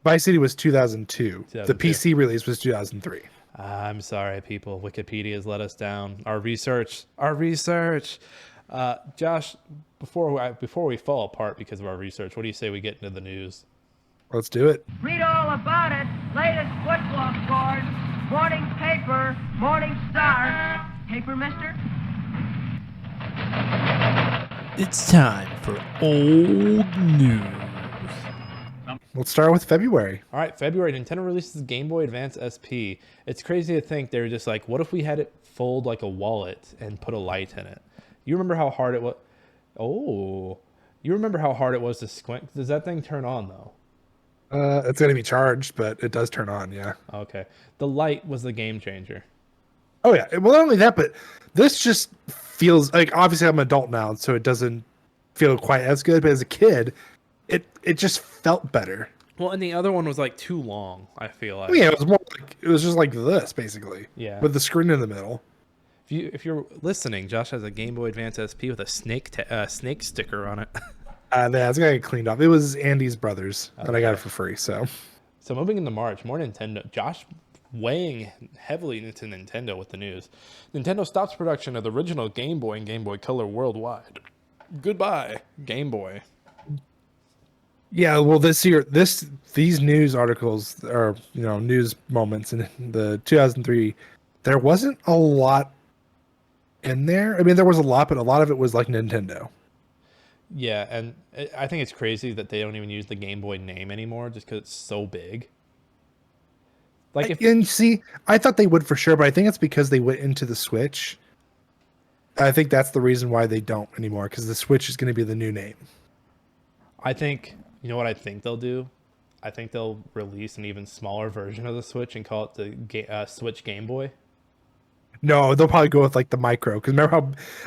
Vice City was 2002. The 2002. PC release was 2003. I'm sorry, people. Wikipedia has let us down. Our research. Josh, before we fall apart because of our research, what do you say we get into the news? Let's do it. Read all about it. Latest football scores. Morning paper. Morning Star. Paper, mister? It's time for old news. Let's start with February. All right, February, Nintendo releases the Game Boy Advance SP. It's crazy to think they were just like, what if we had it fold like a wallet and put a light in it? You remember how hard it was? Oh, you remember how hard it was to squint? Does that thing turn on though? It's going to be charged, but it does turn on, yeah. Okay. The light was the game changer. Oh, yeah. Well, not only that, but this just feels like, obviously I'm an adult now, so it doesn't feel quite as good, but as a kid, it just felt better. Well, and the other one was like too long, I feel like. I mean, it was more like, it was just like this, basically. Yeah. With the screen in the middle. If you're listening, Josh has a Game Boy Advance SP with a snake sticker on it. Yeah, it's going to get cleaned up. It was Andy's brother's, and I got it for free, so. So moving into March, more Nintendo. Josh weighing heavily into Nintendo with the news. Nintendo stops production of the original Game Boy and Game Boy Color worldwide. Goodbye, Game Boy. Yeah, well, this year, these news articles or news moments in the 2003, there wasn't a lot in there. I mean, there was a lot, but a lot of it was like Nintendo. Yeah, and I think it's crazy that they don't even use the Game Boy name anymore, just because it's so big. Like, And see, I thought they would for sure, but I think it's because they went into the Switch. I think that's the reason why they don't anymore, because the Switch is going to be the new name. I think, you know what I think they'll do? I think they'll release an even smaller version of the Switch and call it the Switch Game Boy. No, they'll probably go with like the micro. Because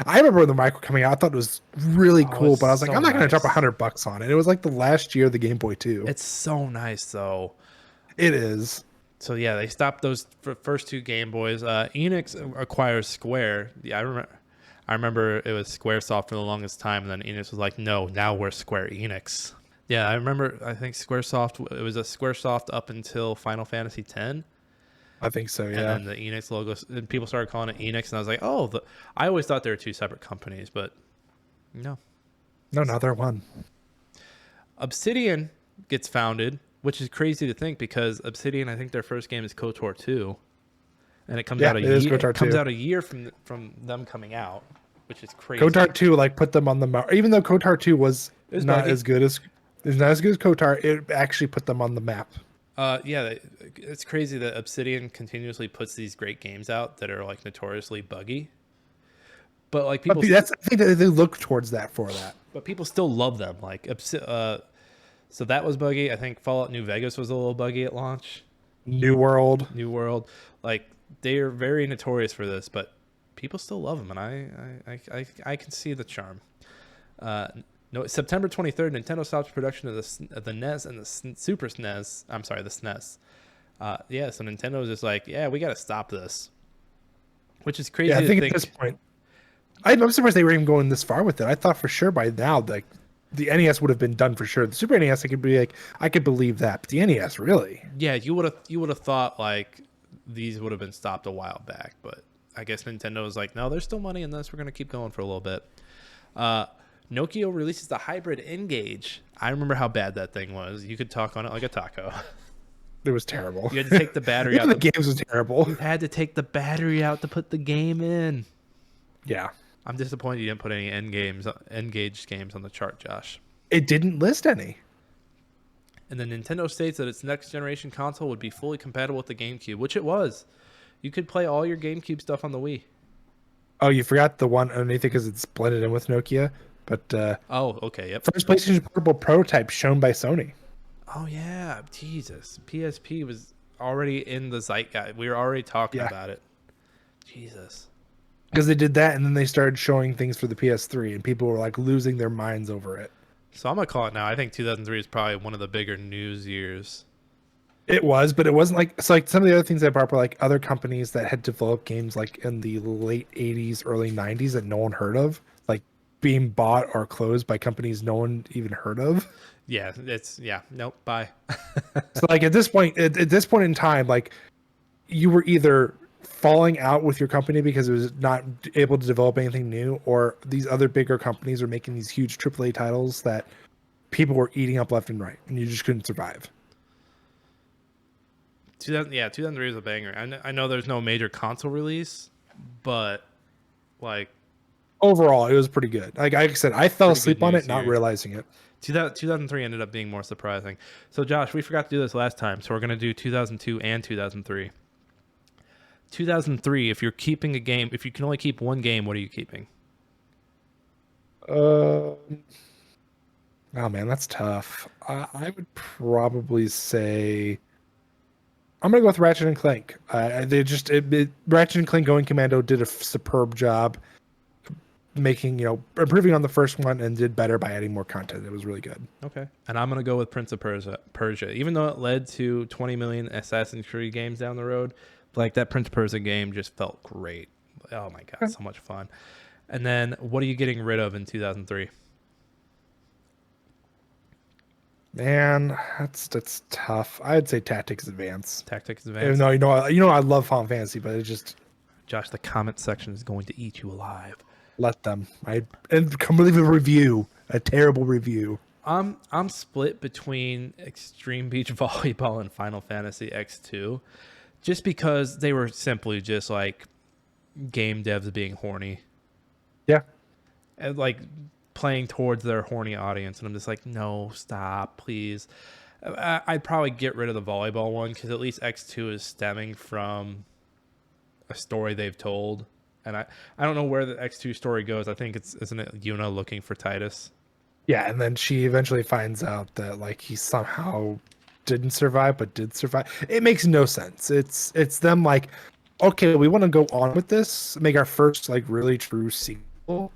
I remember when the micro coming out, I thought it was really cool, but I was like, so I'm not going to drop nice. $100 on it. It was like the last year of the Game Boy 2. It's so nice, though. It is. So yeah, they stopped those first two Game Boys. Enix acquires Square. Yeah, I remember it was SquareSoft for the longest time, and then Enix was like, "No, now we're Square Enix." Yeah, I remember. I think SquareSoft. It was a SquareSoft up until Final Fantasy X. I think so, yeah. And then the Enix logo, and people started calling it Enix, and I was like, "Oh, I always thought they were two separate companies, but no." No, they're one. Obsidian gets founded, which is crazy to think because Obsidian, I think their first game is KOTOR 2, and it comes out a year. It comes out a year from them coming out, which is crazy. KOTOR 2 like put them on the map. Even though KOTOR 2 was not as good as KOTOR, it actually put them on the map. Yeah, it's crazy that Obsidian continuously puts these great games out that are like notoriously buggy. But like people, I think that they look towards that for that. But people still love them. Like, so that was buggy. I think Fallout New Vegas was a little buggy at launch. New World, like they are very notorious for this, but people still love them, and I can see the charm. No, September 23rd, Nintendo stops production of the NES and the Super SNES. I'm sorry, the SNES. Yeah, so Nintendo was just like, yeah, we got to stop this, which is crazy. Yeah, I think at this point, I'm surprised they were even going this far with it. I thought for sure by now, like the NES would have been done for sure. The Super NES, I could believe that, but the NES, really? Yeah, you would have thought like these would have been stopped a while back, but I guess Nintendo was like, no, there's still money in this. We're gonna keep going for a little bit. Nokia releases the hybrid N-Gage. I remember how bad that thing was. You could talk on it like a taco. It was terrible. You had to take the battery out. The games was terrible. You had to take the battery out to put the game in. Yeah. I'm disappointed you didn't put any N-Gage games on the chart, Josh. It didn't list any. And then Nintendo states that its next generation console would be fully compatible with the GameCube, which it was. You could play all your GameCube stuff on the Wii. Oh, you forgot the one underneath it because it's blended in with Nokia. But oh, okay, yep. First PlayStation Portable prototype shown by Sony. Oh yeah, Jesus. PSP was already in the zeitgeist. We were already talking about it. Jesus. because they did that, and then they started showing things for the PS3, and people were like losing their minds over it. So I'm gonna call it now. I think 2003 is probably one of the bigger news years. It was, but it wasn't like it's like some of the other things I brought up were like other companies that had developed games like in the late 80s, early 90s that no one heard of, like being bought or closed by companies no one even heard of. Yeah, nope, bye. So like at this point in time, like you were either falling out with your company because it was not able to develop anything new, or these other bigger companies were making these huge AAA titles that people were eating up left and right, and you just couldn't survive. 2003 is a banger. I know there's no major console release, but like Overall, it was pretty good. Like I said, I fell pretty good asleep on news it, not here. realizing it. 2003 ended up being more surprising. So Josh, we forgot to do this last time, so we're gonna do 2002 and 2003. 2003. If you're keeping a game, if you can only keep one game, what are you keeping? Oh man, that's tough. I would probably say I'm gonna go with Ratchet and Clank. Ratchet and Clank Going Commando did a superb job making, improving on the first one, and did better by adding more content. It was really good. Okay. And I'm gonna go with Prince of Persia. Even though it led to 20 million Assassin's Creed games down the road, like that Prince of Persia game just felt great. Oh my god, so much fun. And then what are you getting rid of in 2003? Man, that's tough. I'd say Tactics Advance. Tactics Even Advance. though I love Final Fantasy, but it just Josh, the comment section is going to eat you alive. let them. And come leave a review, a terrible review. I'm split between Extreme Beach Volleyball and Final Fantasy X2, just because they were simply just like game devs being horny Yeah. and like playing towards their horny audience, and I'm just like, no, stop, please. I'd probably get rid of the volleyball one because at least X2 is stemming from a story they've told, and I don't know where the X2 story goes. I think isn't it Yuna looking for Titus? Yeah, and then she eventually finds out that like he somehow didn't survive but did survive. It makes no sense. It's them like, okay, we want to go on with this, make our first like really true sequel.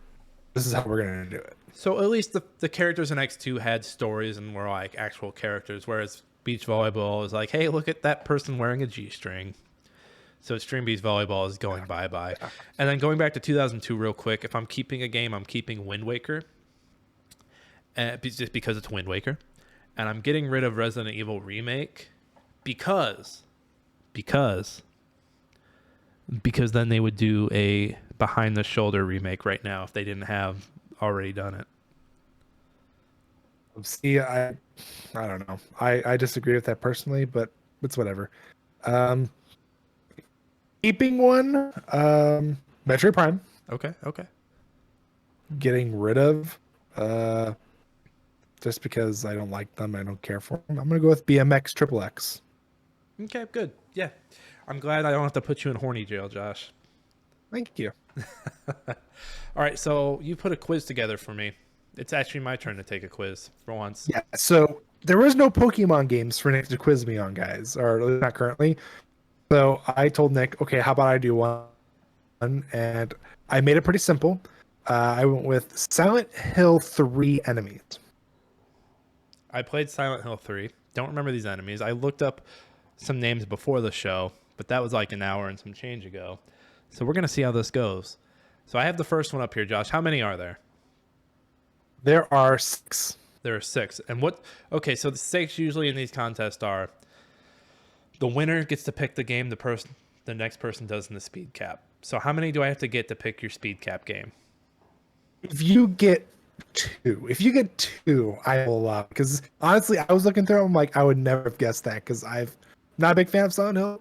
This is how we're gonna do it. So at least the characters in X2 had stories and were like actual characters, whereas beach volleyball is like, hey, look at that person wearing a G-string. So Extreme Beach Volleyball is going bye-bye. And then going back to 2002 real quick, if I'm keeping a game, I'm keeping Wind Waker. Just because it's Wind Waker. And I'm getting rid of Resident Evil Remake because then they would do a behind-the-shoulder remake right now if they didn't have already done it. See, I don't know. I disagree with that personally, but it's whatever. Keeping one, Metroid Prime. Okay. Getting rid of, just because I don't like them, I don't care for them. I'm gonna go with BMX Triple X. Okay, good. Yeah. I'm glad I don't have to put you in horny jail, Josh. Thank you. All right, so you put a quiz together for me. It's actually my turn to take a quiz for once. Yeah. So there was no Pokemon games for Nick to quiz me on, guys, or at least not currently. So I told Nick, okay, how about I do one? And I made it pretty simple. I went with Silent Hill 3 enemies. I played Silent Hill 3. Don't remember these enemies. I looked up some names before the show, but that was like an hour and some change ago. So we're going to see how this goes. So I have the first one up here, Josh. How many are there? There are 6. There are 6. And okay, so the stakes usually in these contests are the winner gets to pick the game the next person does in the speed cap. So how many do I have to get to pick your speed cap game? If you get 2, I will allow. Because honestly, I was looking through them, like I would never have guessed that because I'm not a big fan of Silent Hill,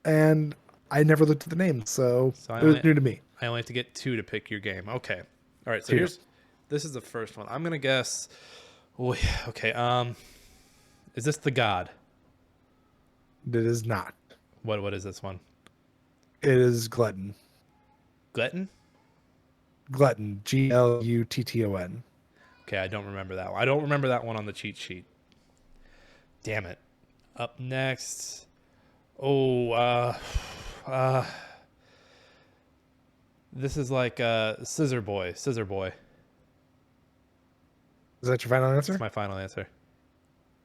and I never looked at the names, so it was new to me. I only have to get 2 to pick your game. Okay. All right. So 2. This is the first one. I'm gonna guess. Okay. Is this the God? It is not. What is this one? It is Glutton. Glutton? Glutton. Glutton. Okay, I don't remember that one. I don't remember that one on the cheat sheet. Damn it. Up next. Oh, This is like Scissor Boy. Scissor Boy. Is that your final answer? That's my final answer.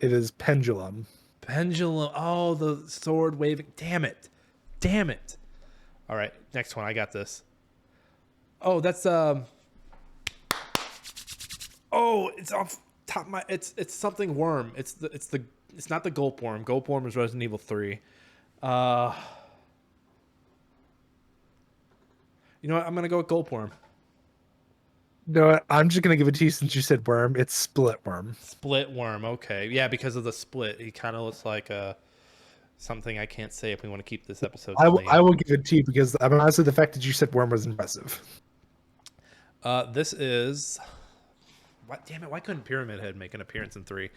It is Pendulum. Pendulum. Oh, the sword waving. Damn it. Damn it. All right, next one. I got this. Oh, that's Oh, it's off top of my. It's something worm. It's not the gulp worm. Gulp worm is Resident Evil 3. You know what? I'm gonna go with gulp worm. No, I'm just gonna give it to you since you said worm. It's Split Worm. Split worm. Okay, yeah, because of the split, he kind of looks like something I can't say if we want to keep this episode clean. I will give it to you because I mean, honestly, the fact that you said worm was impressive. This is. What? Damn it! Why couldn't Pyramid Head make an appearance in 3? Is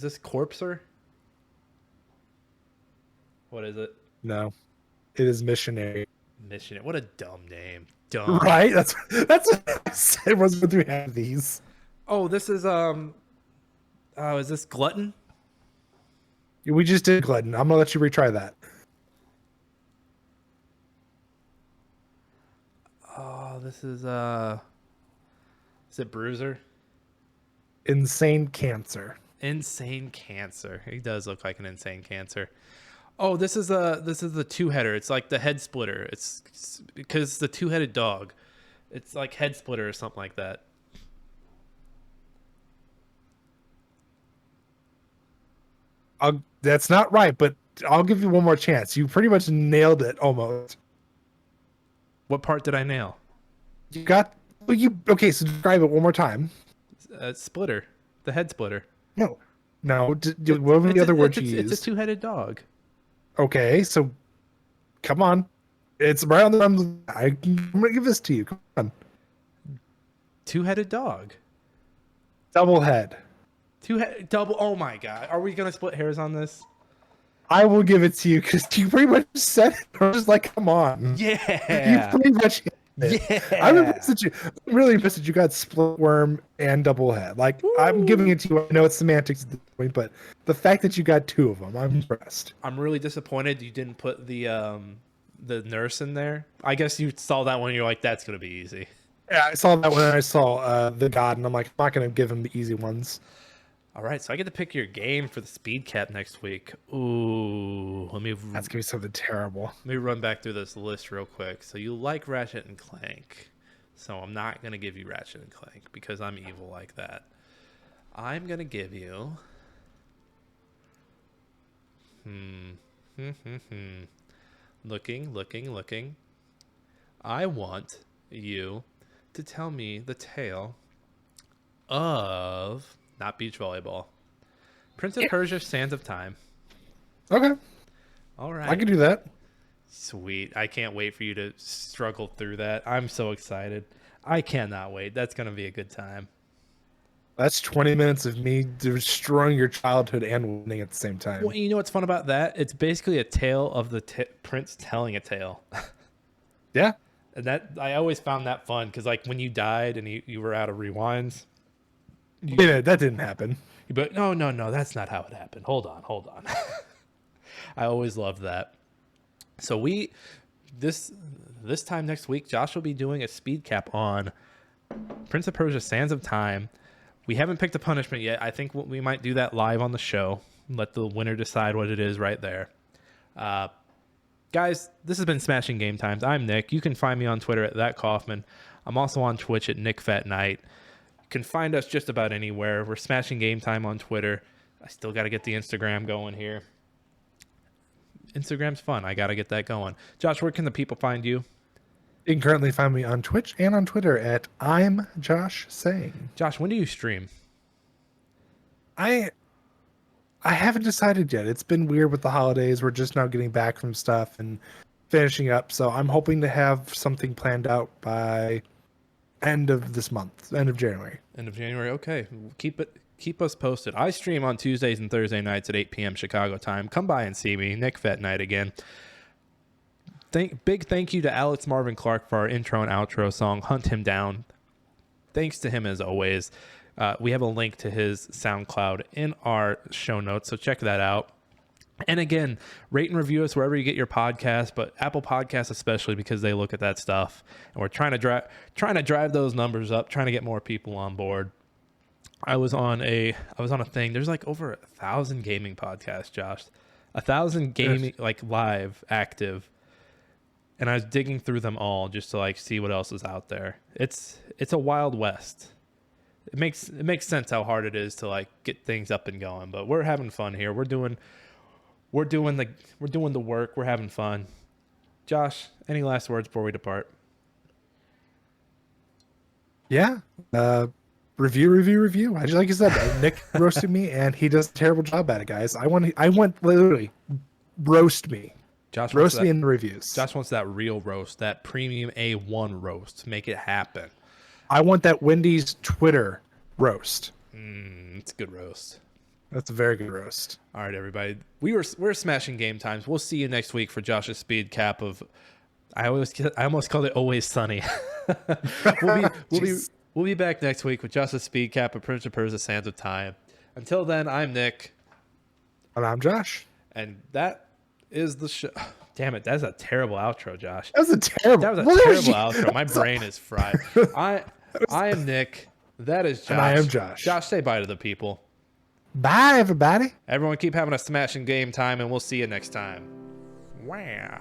this Corpser? What is it? No, it is Missionary. Missionary. What a dumb name. Dumb. Right? That's what I said. Was we have these? Oh, this is is this Glutton? We just did Glutton. I'm gonna let you retry that. Oh, this is it Bruiser? Insane Cancer. Insane Cancer. He does look like an insane cancer. Oh, this is the two-header. It's like the head splitter. It's because the two-headed dog. It's like head splitter or something like that. That's not right, but I'll give you one more chance. You pretty much nailed it almost. What part did I nail? You got okay. So describe it one more time. Splitter, the head splitter. No. What were the other words you used? It's a two-headed dog. Okay, so come on. It's right on the. I'm gonna give this to you. Come on. Two-headed dog. Double head. Double. Oh my god. Are we gonna split hairs on this? I will give it to you because you pretty much said it. I was just like, come on. Yeah. You pretty much hit it. Yeah. I'm really impressed that you got split worm and double head. Like, ooh. I'm giving it to you. I know it's semantics at this point, but the fact that you got 2 of them, I'm impressed. I'm really disappointed you didn't put the nurse in there. I guess you saw that one and you're like, that's gonna be easy. Yeah, I saw that when I saw the god, and I'm like, I'm not gonna give him the easy ones. All right, so I get to pick your game for the speed cap next week. Ooh, That's gonna be something terrible. Let me run back through this list real quick. So you like Ratchet and Clank, so I'm not gonna give you Ratchet and Clank because I'm evil like that. I'm gonna give you. Looking. I want you to tell me the tale of. Not beach volleyball. Prince of Persia, Sands of Time. Okay. All right. I can do that. Sweet. I can't wait for you to struggle through that. I'm so excited. I cannot wait. That's going to be a good time. That's 20 minutes of me destroying your childhood and winning at the same time. Well, you know what's fun about that? It's basically a tale of the prince telling a tale. Yeah. And that I always found that fun because, like, when you died and you were out of rewinds. Yeah, that didn't happen. But no, that's not how it happened. Hold on. I always loved that. So this time next week, Josh will be doing a speed cap on Prince of Persia: Sands of Time. We haven't picked a punishment yet. I think we might do that live on the show. Let the winner decide what it is right there. Guys, this has been Smashing Game Times. I'm Nick. You can find me on Twitter at @ThatKaufman. I'm also on Twitch at NickFatKnight. Can find us just about anywhere. We're Smashing Game Time on Twitter. I still got to get the Instagram going here. Instagram's fun. I got to get that going. Josh, where can the people find you? You can currently find me on Twitch and on Twitter at I'm Josh Saying. Josh, when do you stream? I haven't decided yet. It's been weird with the holidays. We're just now getting back from stuff and finishing up. So I'm hoping to have something planned out by end of this month, end of January. Okay. Keep us posted. I stream on Tuesdays and Thursday nights at 8 p.m. Chicago time. Come by and see me. Nick Fat Night again. Big thank you to Alex Marvin Clark for our intro and outro song, Hunt Him Down. Thanks to him as always. We have a link to his SoundCloud in our show notes, so check that out. And again, rate and review us wherever you get your podcast, but Apple Podcasts especially, because they look at that stuff. And we're trying to drive those numbers up, trying to get more people on board. I was on a thing. There's like over 1,000 gaming podcasts, Josh. 1,000 gaming like live active. And I was digging through them all just to like see what else is out there. It's a wild west. It makes sense how hard it is to like get things up and going, but we're having fun here. We're doing the work. We're having fun. Josh, any last words before we depart? Yeah. Review. Like you said, Nick roasted me, and he does a terrible job at it, guys. I want literally roast me. Josh roast me in the reviews. Josh wants that real roast, that premium A1 roast. Make it happen. I want that Wendy's Twitter roast. It's a good roast. That's a very good roast. All right, everybody. We're smashing game times. We'll see you next week for Josh's speed cap of. I almost called it Always Sunny. We'll be back next week with Josh's speed cap of Prince of Persia: Sands of Time. Until then, I'm Nick, And I'm Josh. and that is the show. Damn it, that's a terrible outro, Josh. That was a terrible. Outro. My brain is fried. I am Nick. That is Josh. And I am Josh. Josh, say bye to the people. Bye, everybody. Everyone keep having a smashing game time, and we'll see you next time. Wow.